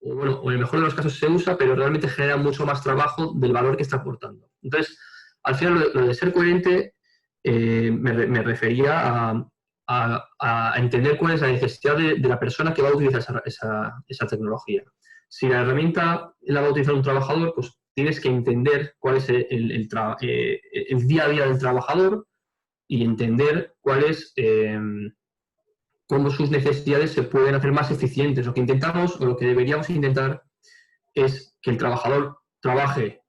bueno, o en el mejor de los casos se usa, pero realmente genera mucho más trabajo del valor que está aportando. Entonces, al final, lo de ser coherente me refería a entender cuál es la necesidad de la persona que va a utilizar esa tecnología. Si la herramienta la va a utilizar un trabajador, pues tienes que entender cuál es el día a día del trabajador y entender cuál es cómo sus necesidades se pueden hacer más eficientes. Lo que intentamos o lo que deberíamos intentar es que el trabajador trabaje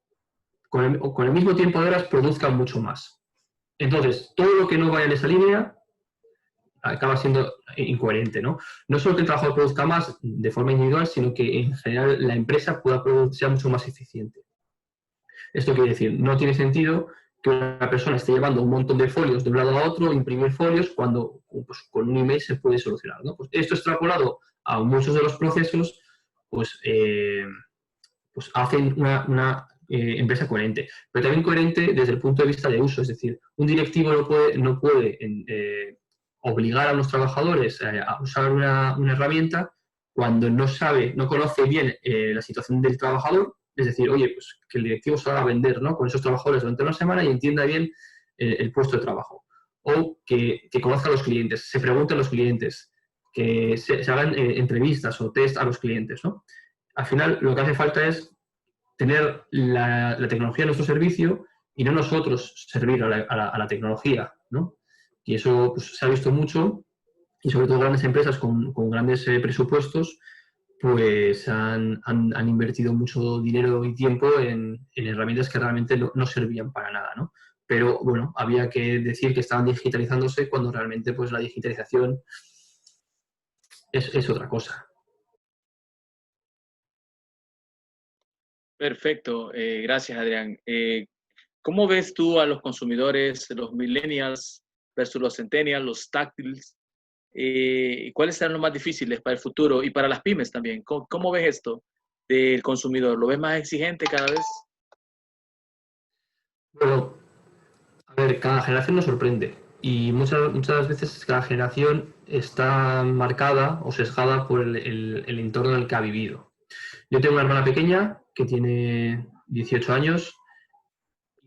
con el mismo tiempo de horas, produzca mucho más. Entonces, todo lo que no vaya en esa línea acaba siendo incoherente, ¿no? No solo que el trabajador produzca más de forma individual, sino que en general la empresa sea mucho más eficiente. Esto quiere decir, no tiene sentido que una persona esté llevando un montón de folios de un lado a otro, imprimir folios, cuando pues, con un email se puede solucionar, ¿no? Pues esto extrapolado a muchos de los procesos, pues hacen una empresa coherente. Pero también coherente desde el punto de vista de uso, es decir, un directivo no puede obligar a los trabajadores a usar una herramienta cuando no conoce bien la situación del trabajador. Es decir, oye, pues que el directivo salga a vender, ¿no?, con esos trabajadores durante una semana y entienda bien el puesto de trabajo. O que conozca a los clientes, se pregunte a los clientes, que se hagan entrevistas o test a los clientes, ¿no? Al final, lo que hace falta es tener la tecnología a nuestro servicio y no nosotros servir a la tecnología, ¿no? Y eso pues, se ha visto mucho, y sobre todo grandes empresas con grandes presupuestos pues han invertido mucho dinero y tiempo en herramientas que realmente no servían para nada, ¿no? Pero bueno, había que decir que estaban digitalizándose cuando realmente pues la digitalización es otra cosa. Perfecto, gracias Adrián. ¿Cómo ves tú a los consumidores, los millennials versus los centennials, los táctiles? ¿Cuáles serán los más difíciles para el futuro y para las pymes también? ¿Cómo ves esto del consumidor? ¿Lo ves más exigente cada vez? Bueno, a ver, cada generación nos sorprende y muchas veces cada generación está marcada o sesgada por el entorno en el que ha vivido. Yo tengo una hermana pequeña que tiene 18 años.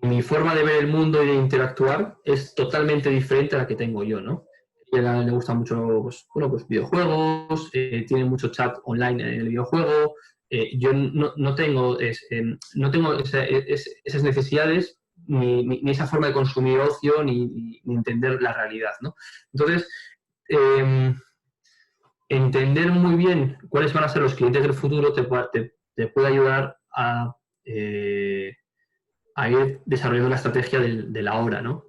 Mi forma de ver el mundo y de interactuar es totalmente diferente a la que tengo yo, ¿no? A ella le gustan mucho, pues, bueno, pues videojuegos, tiene mucho chat online en el videojuego. Yo no tengo, no tengo esas necesidades ni esa forma de consumir ocio ni entender la realidad, ¿no? Entonces, eh, entender muy bien cuáles van a ser los clientes del futuro te puede ayudar eh, a ir desarrollando la estrategia de la hora, ¿no?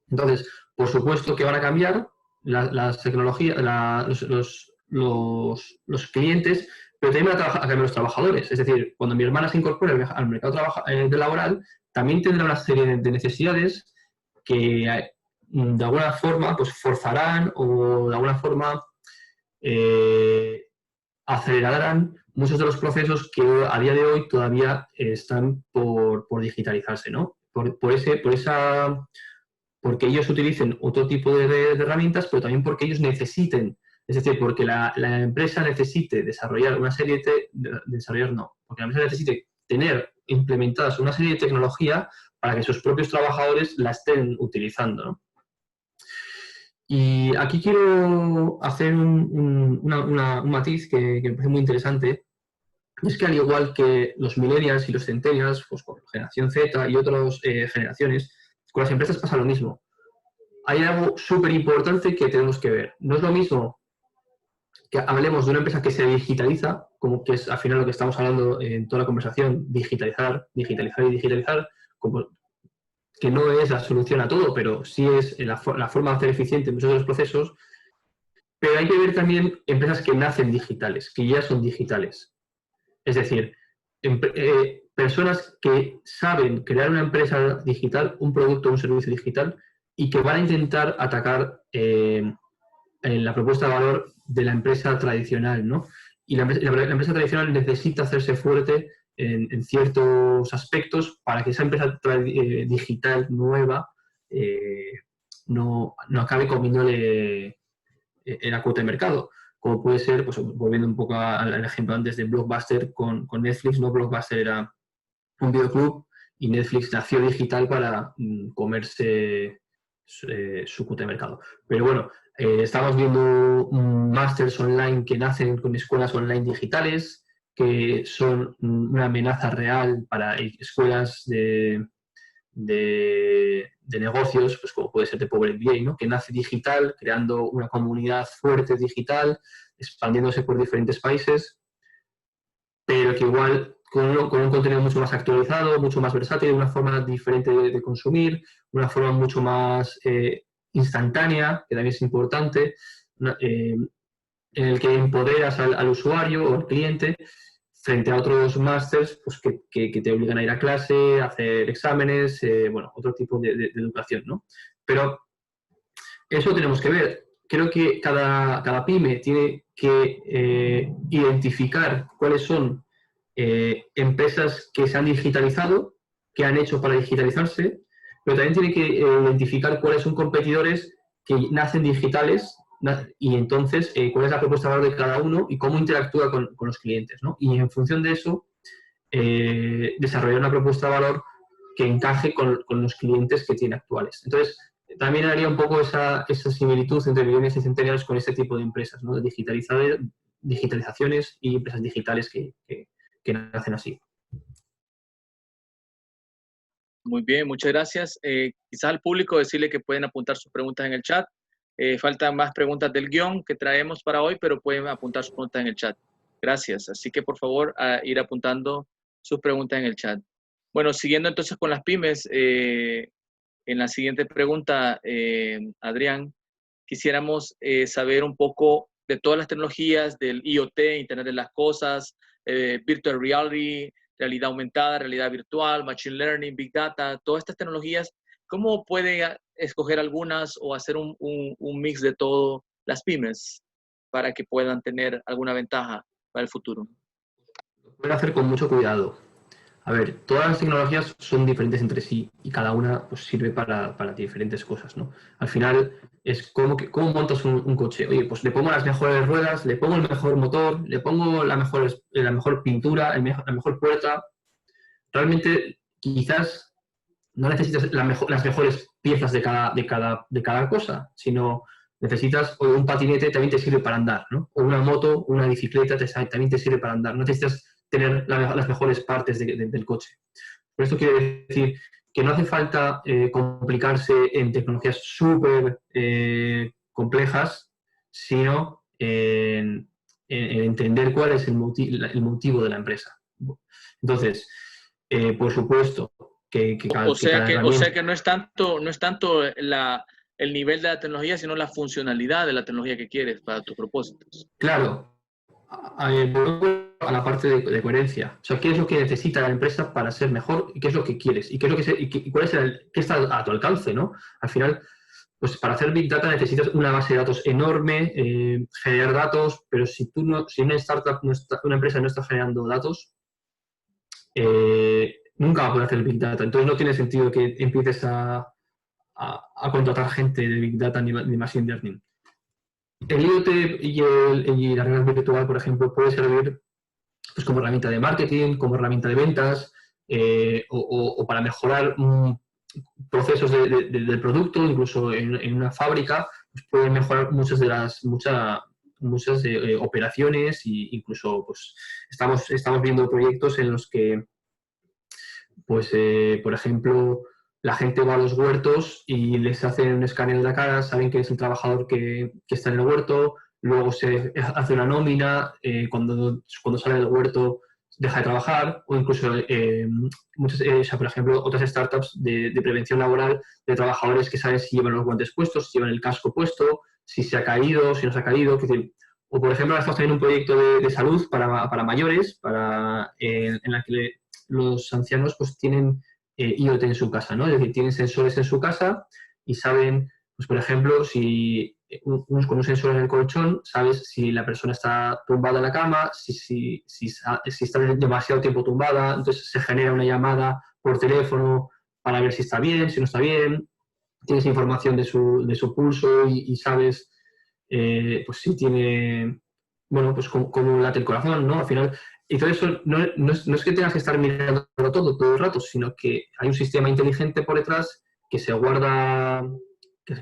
Entonces, por supuesto que van a cambiar las tecnologías, los clientes, pero también van a cambiar los trabajadores. Es decir, cuando mi hermana se incorpore al mercado laboral, también tendrá una serie de necesidades que de alguna forma pues forzarán o de alguna forma eh, acelerarán muchos de los procesos que a día de hoy todavía están por digitalizarse, ¿no? Porque ellos utilicen otro tipo de herramientas, pero también porque ellos necesiten, es decir, porque la empresa necesite desarrollar una serie desarrollar no, porque la empresa necesite tener implementadas una serie de tecnología para que sus propios trabajadores la estén utilizando, ¿no? Y aquí quiero hacer un matiz que me parece muy interesante. Es que al igual que los millennials y los centennials, pues con generación Z y otras generaciones, con las empresas pasa lo mismo. Hay algo súper importante que tenemos que ver. No es lo mismo que hablemos de una empresa que se digitaliza, como que es al final lo que estamos hablando en toda la conversación, digitalizar, digitalizar y digitalizar, como que no es la solución a todo, pero sí es la forma de hacer eficiente muchos de los procesos. Pero hay que ver también empresas que nacen digitales, que ya son digitales. Es decir, personas que saben crear una empresa digital, un producto o un servicio digital y que van a intentar atacar en la propuesta de valor de la empresa tradicional, ¿no? Y la empresa tradicional necesita hacerse fuerte en ciertos aspectos para que esa empresa digital nueva no acabe comiéndole la cuota de mercado, como puede ser, pues volviendo un poco al ejemplo antes de Blockbuster con Netflix, ¿no? Blockbuster era un videoclub y Netflix nació digital para comerse su cuota de mercado. Pero bueno, estamos viendo másters online que nacen con escuelas online digitales, que son una amenaza real para escuelas de negocios, pues como puede ser de Power MBA, ¿no? Que nace digital, creando una comunidad fuerte digital, expandiéndose por diferentes países, pero que igual con un contenido mucho más actualizado, mucho más versátil, una forma diferente de consumir, una forma mucho más instantánea, que también es importante, en el que empoderas al usuario o al cliente frente a otros másters pues, que te obligan a ir a clase, a hacer exámenes, bueno, otro tipo de educación, ¿no? Pero eso tenemos que ver. Creo que cada pyme tiene que identificar cuáles son empresas que se han digitalizado, que han hecho para digitalizarse, pero también tiene que identificar cuáles son competidores que nacen digitales y entonces cuál es la propuesta de valor de cada uno y cómo interactúa con los clientes, ¿no? Y en función de eso, desarrollar una propuesta de valor que encaje con los clientes que tiene actuales. Entonces, también haría un poco esa similitud entre millennials y centennials con este tipo de empresas, ¿no? De digitalizaciones y empresas digitales que nacen así. Muy bien, muchas gracias. Quizás al público decirle que pueden apuntar sus preguntas en el chat. Faltan más preguntas del guión que traemos para hoy, pero pueden apuntar sus preguntas en el chat. Gracias. Así que por favor a ir apuntando sus preguntas en el chat. Bueno, siguiendo entonces con las pymes, en la siguiente pregunta, Adrián, quisiéramos saber un poco de todas las tecnologías del IoT, Internet de las Cosas, Virtual Reality, realidad aumentada, realidad virtual, Machine Learning, Big Data, todas estas tecnologías, ¿cómo puede escoger algunas o hacer un mix de todo las pymes para que puedan tener alguna ventaja para el futuro? Lo pueden hacer con mucho cuidado. A ver, todas las tecnologías son diferentes entre sí y cada una pues, sirve para diferentes cosas, ¿no? Al final es cómo montas un coche. Oye, pues le pongo las mejores ruedas, le pongo el mejor motor, le pongo la mejor pintura, la mejor puerta. Realmente quizás no necesitas las mejores piezas de cada cosa, sino necesitas, o un patinete también te sirve para andar, ¿no? O una moto, una bicicleta también te sirve para andar. No necesitas tener las mejores partes del coche. Por esto quiere decir que no hace falta complicarse en tecnologías súper complejas, sino en entender cuál es el motivo de la empresa. Entonces, por supuesto, que O sea que no es tanto el nivel de la tecnología, sino la funcionalidad de la tecnología que quieres para tus propósitos. Claro, a la parte de coherencia. O sea, ¿qué es lo que necesita la empresa para ser mejor? ¿Y qué es lo que quieres? ¿Y qué es lo que cuál es qué está a tu alcance, ¿no? Al final, pues para hacer Big Data necesitas una base de datos enorme, generar datos, pero si una startup, una empresa no está generando datos, nunca va a poder hacer Big Data. Entonces no tiene sentido que empieces a contratar gente de Big Data ni Machine Learning. El IoT y la realidad virtual, por ejemplo, puede servir pues, como herramienta de marketing, como herramienta de ventas, o para mejorar procesos del producto, incluso en una fábrica, pues pueden mejorar muchas operaciones e incluso pues, estamos viendo proyectos en los que, pues, por ejemplo, la gente va a los huertos y les hacen un escaneo de la cara, saben que es el trabajador que está en el huerto, luego se hace una nómina, cuando sale del huerto deja de trabajar, o incluso, por ejemplo, otras startups de prevención laboral de trabajadores que saben si llevan los guantes puestos, si llevan el casco puesto, si se ha caído, si no se ha caído. O, por ejemplo, ahora estamos teniendo un proyecto de salud para mayores, en la que los ancianos pues tienen IoT en su casa, ¿no? Es decir, tienen sensores en su casa y saben, pues por ejemplo, si con un sensor en el colchón, sabes si la persona está tumbada en la cama, si está demasiado tiempo tumbada, entonces se genera una llamada por teléfono para ver si está bien, si no está bien, tienes información de su pulso y sabes pues si tiene, bueno, pues cómo late el corazón, ¿no? Al final, y todo eso no es que tengas que estar mirando todo el rato, sino que hay un sistema inteligente por detrás que se guarda,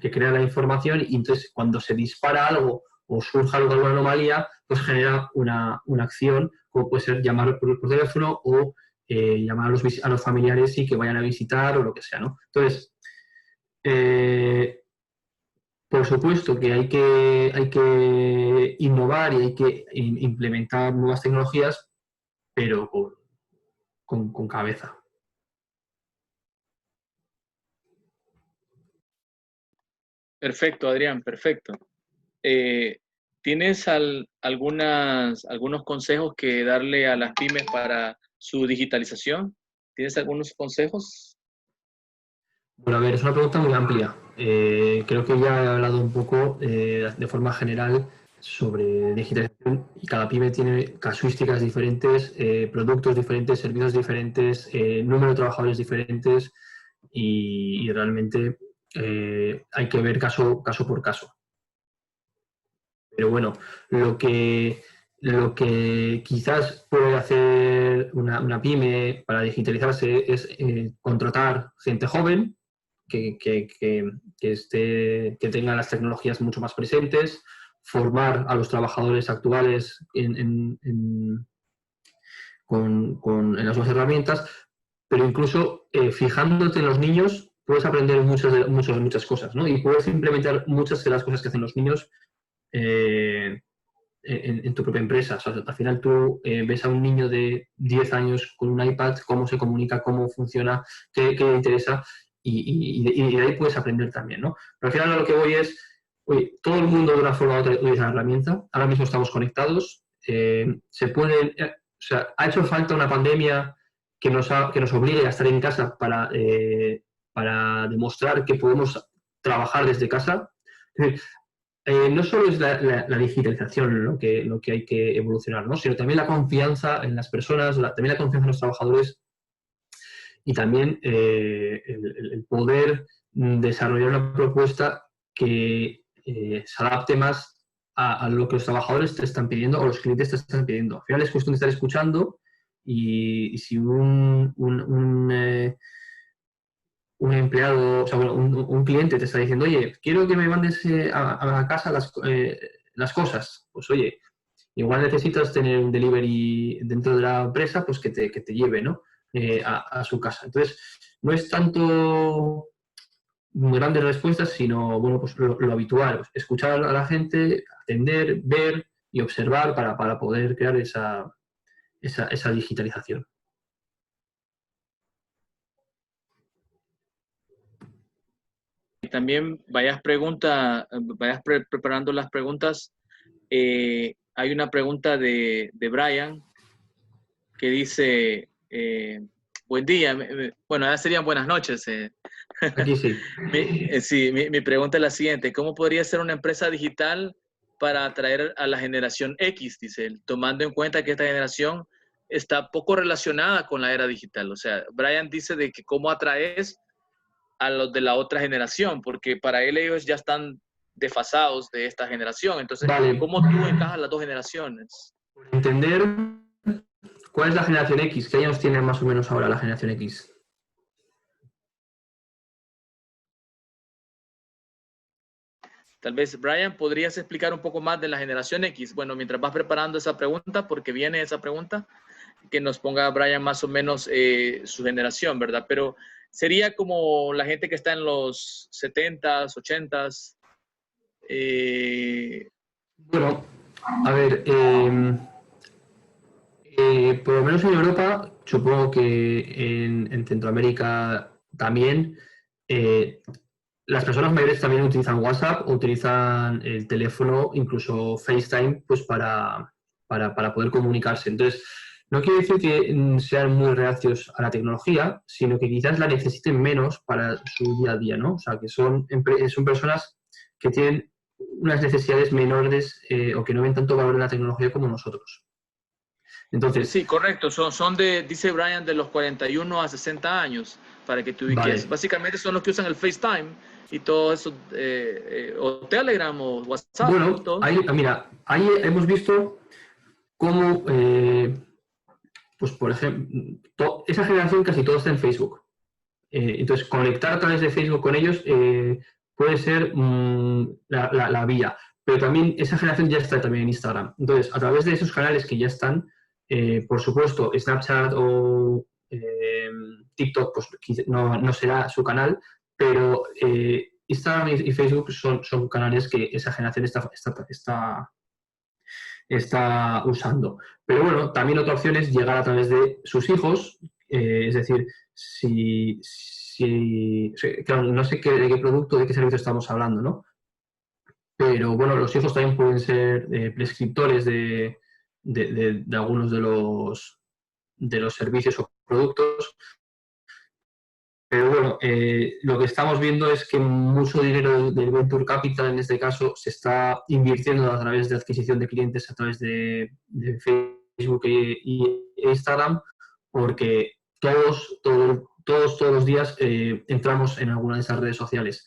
que crea la información y entonces cuando se dispara algo o surja alguna anomalía, pues genera una acción, como puede ser llamar por teléfono o llamar a los familiares y que vayan a visitar o lo que sea, ¿no? Entonces, por supuesto que hay que innovar y hay que implementar nuevas tecnologías, pero con cabeza. Perfecto, Adrián, perfecto. ¿Tienes algunos consejos que darle a las pymes para su digitalización? ¿Tienes algunos consejos? Bueno, a ver, es una pregunta muy amplia. Creo que ya he hablado un poco de forma general sobre digitalización y cada pyme tiene casuísticas diferentes, productos diferentes, servicios diferentes, número de trabajadores diferentes y realmente hay que ver caso por caso. Pero bueno, lo que quizás puede hacer una pyme para digitalizarse es contratar gente joven que tenga las tecnologías mucho más presentes, formar a los trabajadores actuales en las nuevas herramientas, pero incluso fijándote en los niños puedes aprender muchas cosas, ¿no? Y puedes implementar muchas de las cosas que hacen los niños en tu propia empresa. O sea, al final tú ves a un niño de 10 años con un iPad, cómo se comunica, cómo funciona, qué le interesa, y de ahí puedes aprender también, ¿no? Pero al final a lo que voy es, oye, todo el mundo de una forma u otra utiliza la herramienta, ahora mismo estamos conectados, se pueden, o sea, ha hecho falta una pandemia que nos obligue a estar en casa para demostrar que podemos trabajar desde casa. Es decir, no solo es la digitalización lo que hay que evolucionar, ¿no? Sino también la confianza en las personas, también la confianza en los trabajadores y también el poder desarrollar una propuesta que se adapte más a lo que los trabajadores te están pidiendo o los clientes te están pidiendo. Al final es cuestión de estar escuchando y si un empleado, o sea, bueno, un cliente te está diciendo, oye, quiero que me mandes a casa las cosas. Pues oye, igual necesitas tener un delivery dentro de la empresa, pues que te lleve, ¿no? A su casa. Entonces, no es tanto grandes respuestas, sino, bueno, pues lo habitual. Escuchar a la gente, atender, ver y observar para poder crear esa digitalización. También vayas preparando las preguntas. Hay una pregunta de Brian que dice, buen día, bueno, ya serían buenas noches. Aquí sí. Sí, mi pregunta es la siguiente, ¿cómo podría ser una empresa digital para atraer a la generación X, dice él, tomando en cuenta que esta generación está poco relacionada con la era digital? O sea, Brian dice de que cómo atraes a los de la otra generación, porque para él ellos ya están desfasados de esta generación. Entonces, Vale. ¿cómo tú encajas las dos generaciones? Entender cuál es la generación X, qué años tiene más o menos ahora la generación X. Tal vez, Brian, ¿podrías explicar un poco más de la generación X? Bueno, mientras vas preparando esa pregunta, porque viene esa pregunta, que nos ponga Brian más o menos su generación, ¿verdad? Pero sería como la gente que está en los 70s, 80s. Bueno, a ver, por lo menos en Europa, supongo que en Centroamérica también, las personas mayores también utilizan WhatsApp o utilizan el teléfono, incluso FaceTime, pues para poder comunicarse. Entonces, no quiere decir que sean muy reacios a la tecnología, sino que quizás la necesiten menos para su día a día, ¿no? O sea, que son personas que tienen unas necesidades menores o que no ven tanto valor en la tecnología como nosotros. Entonces, sí, correcto. Dice Brian, de los 41 a 60 años, para que te ubiques. vale. Básicamente son los que usan el FaceTime y todo eso, o Telegram o WhatsApp. Bueno, Todo. mira, ahí hemos visto cómo, pues por ejemplo, esa generación casi todo está en Facebook. Entonces, conectar a través de Facebook con ellos puede ser la vía. Pero también esa generación ya está también en Instagram. Entonces, a través de esos canales que ya están, por supuesto, Snapchat o TikTok pues, no será su canal, pero Instagram y Facebook son canales que esa generación está usando. Pero bueno, también otra opción es llegar a través de sus hijos, es decir, claro, no sé de qué producto, de qué servicio estamos hablando, ¿no? Pero bueno, los hijos también pueden ser prescriptores de algunos de los servicios o productos. Pero bueno, lo que estamos viendo es que mucho dinero del Venture Capital, en este caso, se está invirtiendo a través de adquisición de clientes a través de Facebook e Instagram, porque todos los días entramos en alguna de esas redes sociales.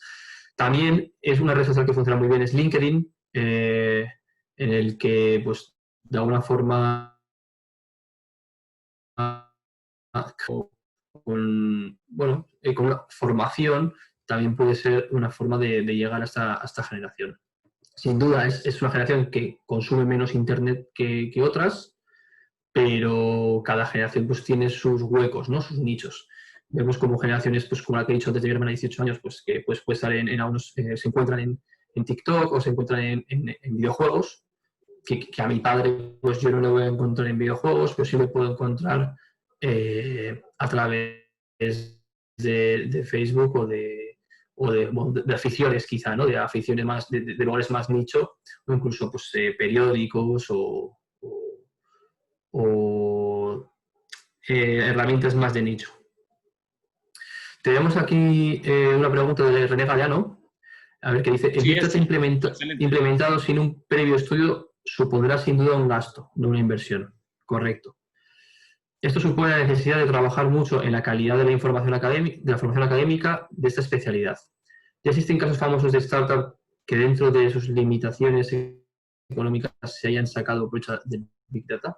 También es una red social que funciona muy bien, es LinkedIn, en el que, pues, de alguna forma con una formación también puede ser una forma de llegar a esta generación. Sin duda es una generación que consume menos Internet que otras, pero cada generación pues tiene sus huecos, ¿no? Sus nichos. Vemos como generaciones, pues como la que he dicho antes de mi hermana de 18 años, pues que puede estar en algunos, se encuentran en TikTok o se encuentran en videojuegos, que a mi padre pues yo no le voy a encontrar en videojuegos, pues sí le puedo encontrar a través de Facebook o de aficiones quizá, ¿no? De aficiones más, de lugares más nicho, o incluso pues, periódicos o herramientas más de nicho. Tenemos aquí una pregunta de René Gallano, a ver, que dice, el Sí, Big Data excelente. implementado sin un previo estudio supondrá sin duda un gasto, no una inversión. Correcto. Esto supone la necesidad de trabajar mucho en la calidad de la información académica de esta especialidad. Ya existen casos famosos de startup que dentro de sus limitaciones económicas se hayan sacado provecho del Big Data.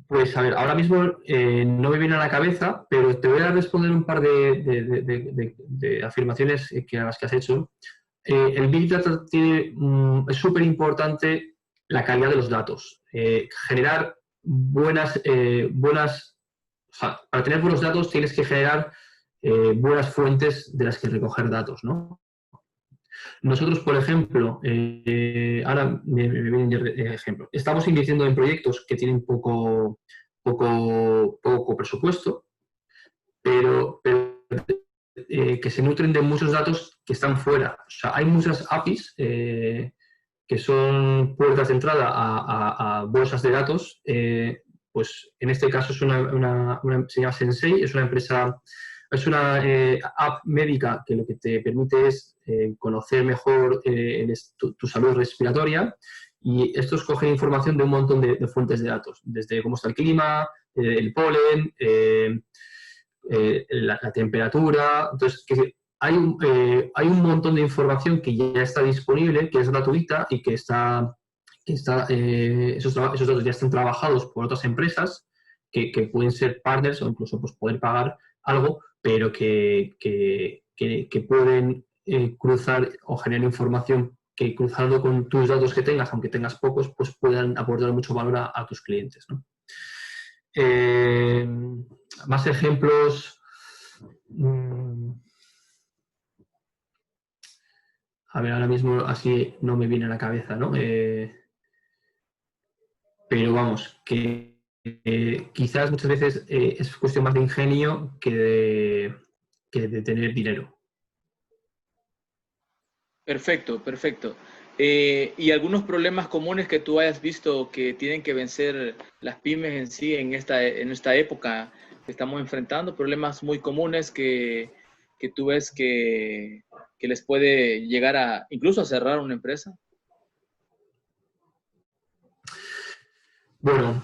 Pues a ver, ahora mismo no me viene a la cabeza, pero te voy a responder un par de afirmaciones a las que has hecho. El Big Data es súper importante la calidad de los datos. Generar buenas, o sea, para tener buenos datos tienes que generar buenas fuentes de las que recoger datos, ¿no? Nosotros, por ejemplo, ahora me viene de ejemplo, estamos invirtiendo en proyectos que tienen poco presupuesto, pero que se nutren de muchos datos que están fuera. O sea, hay muchas APIs que son puertas de entrada a bolsas de datos. Pues en este caso es se llama Sensei, es una empresa, es una app médica que lo que te permite es conocer mejor tu salud respiratoria, y estos cogen información de un montón de fuentes de datos, desde cómo está el clima, el polen, la temperatura. Entonces, hay un montón de información que ya está disponible, que es gratuita y que esos datos ya están trabajados por otras empresas que pueden ser partners o incluso pues, poder pagar algo, pero que pueden cruzar o generar información que, cruzando con tus datos que tengas, aunque tengas pocos, pues puedan aportar mucho valor a tus clientes, ¿no? Más ejemplos. A ver, ahora mismo así no me viene a la cabeza, ¿no? Pero vamos, que quizás muchas veces es cuestión más de ingenio que de tener dinero. Perfecto, perfecto. ¿Y algunos problemas comunes que tú hayas visto que tienen que vencer las pymes en sí en esta época que estamos enfrentando? Problemas muy comunes que tú ves que les puede llegar incluso a cerrar una empresa. Bueno,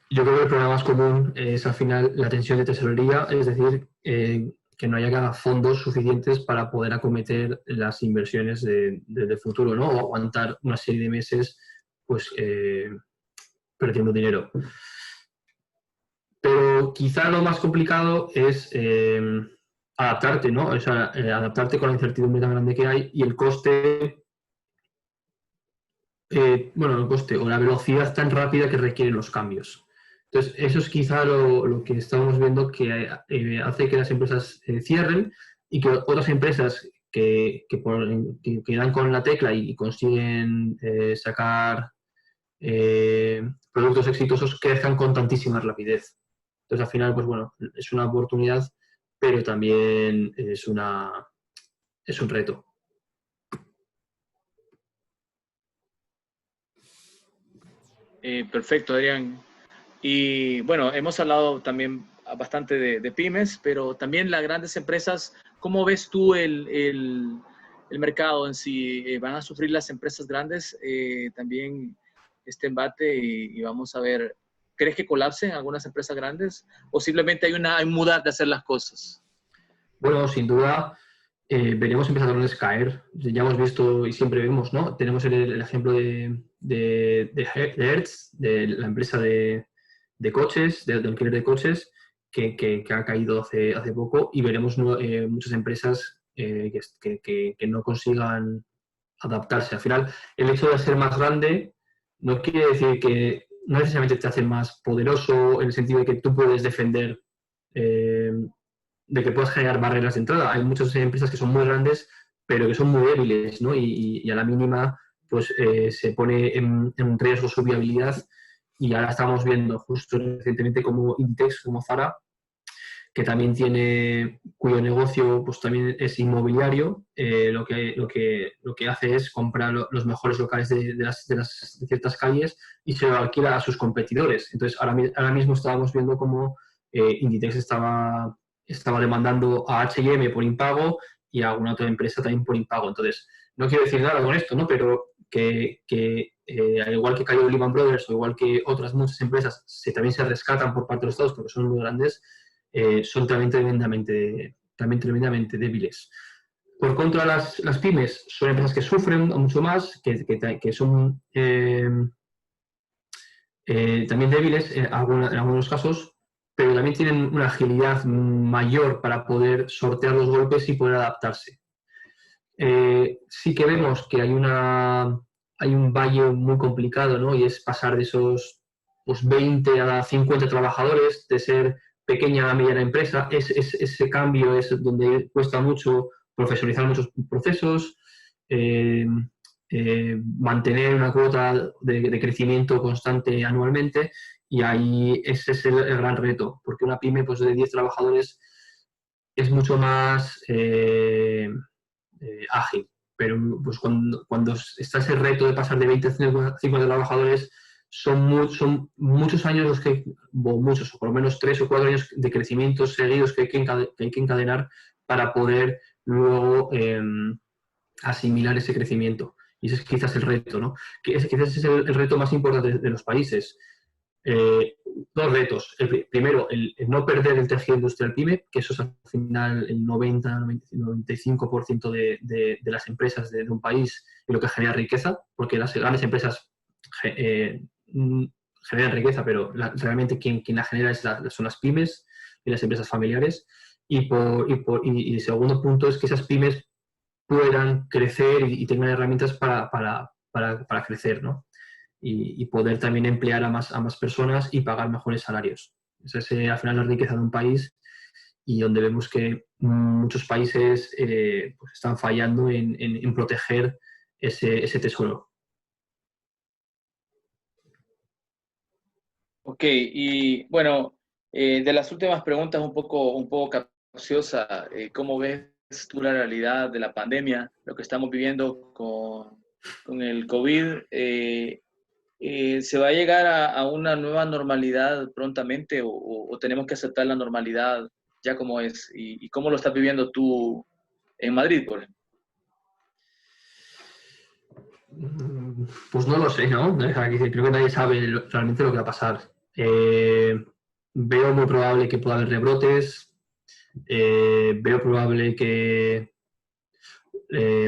yo creo que el problema más común es al final la tensión de tesorería, es decir, que no haya fondos suficientes para poder acometer las inversiones del futuro, ¿no? O aguantar una serie de meses pues perdiendo dinero. Pero quizá lo más complicado es adaptarte, ¿no? O sea, adaptarte con la incertidumbre tan grande que hay y el coste, el coste o la velocidad tan rápida que requieren los cambios. Entonces, eso es quizá lo que estamos viendo que hace que las empresas cierren y que otras empresas que dan con la tecla y consiguen sacar productos exitosos crezcan con tantísima rapidez. Entonces, al final, pues bueno, es una oportunidad, pero también es un reto. Perfecto, Adrián. Y bueno, hemos hablado también bastante de pymes, pero también las grandes empresas. ¿Cómo ves tú el mercado en sí? ¿Van a sufrir las empresas grandes también este embate y vamos a ver, ¿crees que colapsen algunas empresas grandes o simplemente hay mudar de hacer las cosas? Bueno, sin duda, veremos empresas caer. Ya hemos visto y siempre vemos, ¿no? Tenemos el ejemplo de Hertz, de la empresa de coches, de alquiler de coches, que ha caído hace poco, y veremos muchas empresas que no consigan adaptarse. Al final, el hecho de ser más grande no quiere decir que no necesariamente te hace más poderoso en el sentido de que tú puedes defender, de que puedas generar barreras de entrada. Hay muchas empresas que son muy grandes, pero que son muy débiles, ¿no? Y a la mínima pues se pone en riesgo su viabilidad, y ahora estamos viendo justo recientemente como Inditex, como Zara, que también cuyo negocio pues también es inmobiliario, lo que hace es comprar los mejores locales de ciertas calles y se lo alquila a sus competidores. Entonces, ahora mismo estábamos viendo cómo Inditex estaba demandando a H&M por impago y a alguna otra empresa también por impago. Entonces, no quiero decir nada con esto, ¿no? Pero que al igual que cayó Lehman Brothers o igual que otras muchas empresas también se rescatan por parte de los estados porque son muy grandes, son también tremendamente débiles. Por contra, las pymes son empresas que sufren mucho más, que son también débiles en algunos casos, pero también tienen una agilidad mayor para poder sortear los golpes y poder adaptarse. Sí que vemos que hay un valle muy complicado, ¿no? Y es pasar de esos 20 a 50 trabajadores, de ser pequeña a mediana empresa. Ese cambio es donde cuesta mucho profesionalizar muchos procesos, mantener una cuota de crecimiento constante anualmente, y ahí ese es el gran reto, porque una pyme pues, de 10 trabajadores es mucho más ágil, pero pues cuando está ese reto de pasar de 20 a 50 trabajadores, son muchos años o por lo menos 3 o 4 años de crecimientos seguidos que hay que encadenar para poder luego asimilar ese crecimiento. Y ese es quizás el reto, ¿no? Quizás es el reto más importante de los países. Dos retos. Primero, el no perder el tejido industrial pyme, que eso es al final el 90-95% de las empresas de un país y lo que genera riqueza, porque las grandes empresas generan riqueza, pero realmente quien la genera son las pymes y las empresas familiares. Y el segundo punto es que esas pymes puedan crecer y tengan herramientas para crecer, ¿no? Y poder también emplear a más personas y pagar mejores salarios. Esa es al final la riqueza de un país, y donde vemos que muchos países pues están fallando en proteger ese tesoro. Ok, y bueno, de las últimas preguntas un poco capciosa, ¿cómo ves tú la realidad de la pandemia, lo que estamos viviendo con el COVID? ¿Se va a llegar a una nueva normalidad prontamente o tenemos que aceptar la normalidad ya como es? ¿Y cómo lo estás viviendo tú en Madrid, por ejemplo? Pues no lo sé, ¿no? Creo que nadie sabe realmente lo que va a pasar. Veo muy probable que pueda haber rebrotes. Veo probable que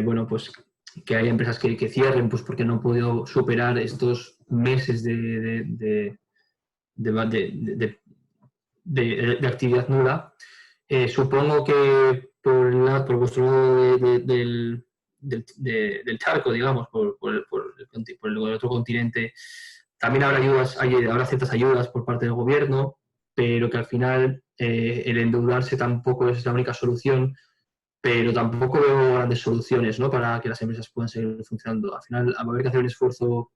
bueno, pues que haya empresas que cierren pues porque no han podido superar estos meses de actividad nula. Supongo que por vuestro lado del charco, digamos, por el otro continente, también habrá ciertas ayudas por parte del gobierno, pero que al final el endeudarse tampoco es la única solución, pero tampoco veo grandes soluciones, ¿no?, para que las empresas puedan seguir funcionando. Al final va a haber que hacer un esfuerzo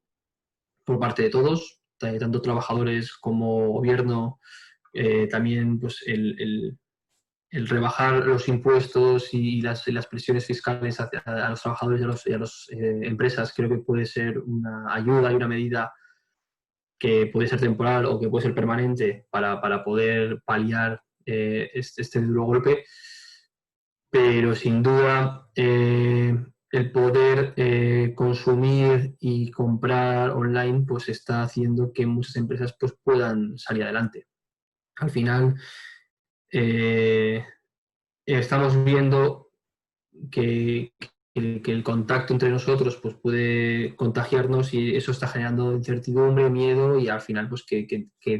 por parte de todos, tanto trabajadores como gobierno, también pues el rebajar los impuestos y las presiones fiscales a los trabajadores y a las empresas. Creo que puede ser una ayuda y una medida que puede ser temporal o que puede ser permanente para poder paliar este duro golpe. Pero sin duda el poder consumir y comprar online pues está haciendo que muchas empresas pues puedan salir adelante. Al final estamos viendo que el contacto entre nosotros pues puede contagiarnos, y eso está generando incertidumbre, miedo, y al final pues que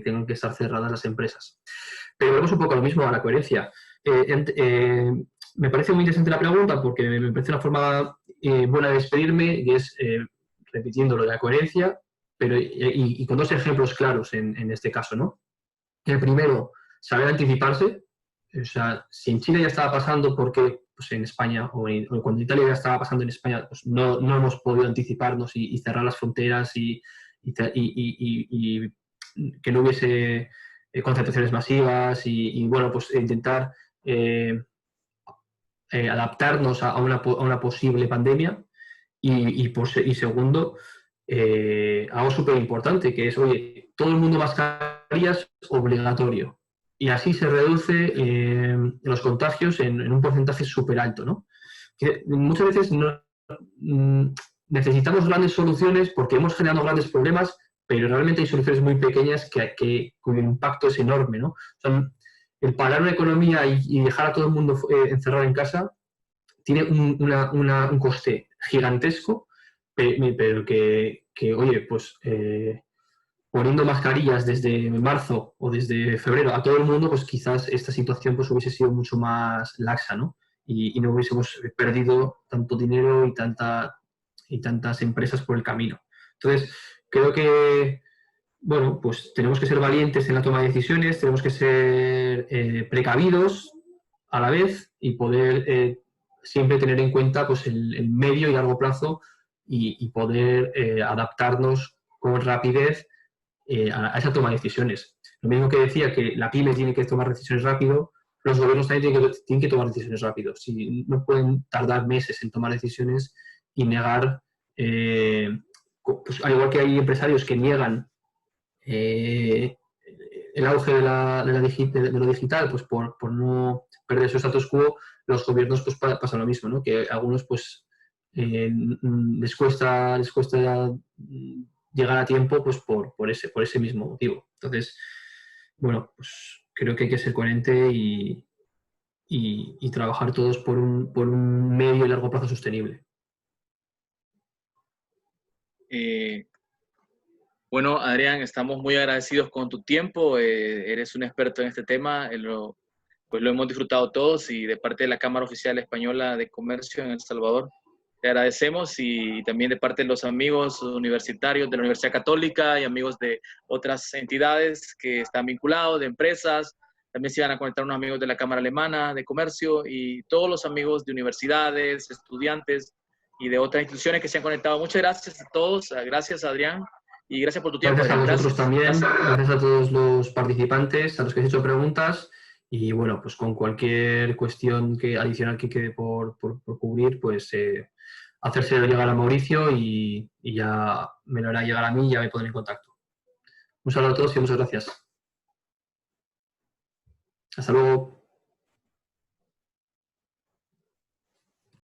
tengan que estar cerradas las empresas. Pero vemos un poco lo mismo a la coherencia. Me parece muy interesante la pregunta porque me parece una forma buena de despedirme, y es repitiendo lo de la coherencia, pero y con dos ejemplos claros en este caso, ¿no? El primero, saber anticiparse. O sea, si en China ya estaba pasando porque pues en España o cuando Italia ya estaba pasando en España, pues no hemos podido anticiparnos y cerrar las fronteras y que no hubiese concentraciones masivas y bueno, pues intentar adaptarnos a una posible pandemia y segundo, algo súper importante que es, oye, todo el mundo mascarillas obligatorio y así se reduce los contagios en un porcentaje súper alto, ¿no? Que muchas veces necesitamos grandes soluciones porque hemos generado grandes problemas, pero realmente hay soluciones muy pequeñas cuyo impacto es enorme, ¿no? O sea, el parar una economía y dejar a todo el mundo encerrado en casa tiene un coste gigantesco, pero que oye, pues poniendo mascarillas desde marzo o desde febrero a todo el mundo, pues quizás esta situación pues hubiese sido mucho más laxa, ¿no? Y no hubiésemos perdido tanto dinero y tantas empresas por el camino. Entonces, creo que, bueno, pues tenemos que ser valientes en la toma de decisiones, tenemos que ser precavidos a la vez y poder siempre tener en cuenta pues, el medio y largo plazo y poder adaptarnos con rapidez a esa toma de decisiones. Lo mismo que decía que la pyme tiene que tomar decisiones rápido, los gobiernos también tienen que tomar decisiones rápido. Si no pueden tardar meses en tomar decisiones y negar, pues, al igual que hay empresarios que niegan el auge de lo digital, pues por no perder su status quo, los gobiernos pues pasa lo mismo, ¿no? Que a algunos pues les cuesta llegar a tiempo pues por ese mismo motivo. Entonces, bueno, pues creo que hay que ser coherente y trabajar todos por un medio y largo plazo sostenible. Bueno, Adrián, estamos muy agradecidos con tu tiempo. Eres un experto en este tema. Pues lo hemos disfrutado todos y de parte de la Cámara Oficial Española de Comercio en El Salvador, te agradecemos y también de parte de los amigos universitarios de la Universidad Católica y amigos de otras entidades que están vinculados, de empresas. También se van a conectar unos amigos de la Cámara Alemana de Comercio y todos los amigos de universidades, estudiantes y de otras instituciones que se han conectado. Muchas gracias a todos. Gracias, Adrián. Y gracias por tu tiempo. Gracias a vosotros también, gracias a todos los participantes, a los que habéis hecho preguntas y bueno, pues con cualquier cuestión adicional que quede por cubrir, pues hacérselo llegar a Mauricio y ya me lo hará llegar a mí y ya me pondré en contacto. Un saludo a todos y muchas gracias. Hasta luego.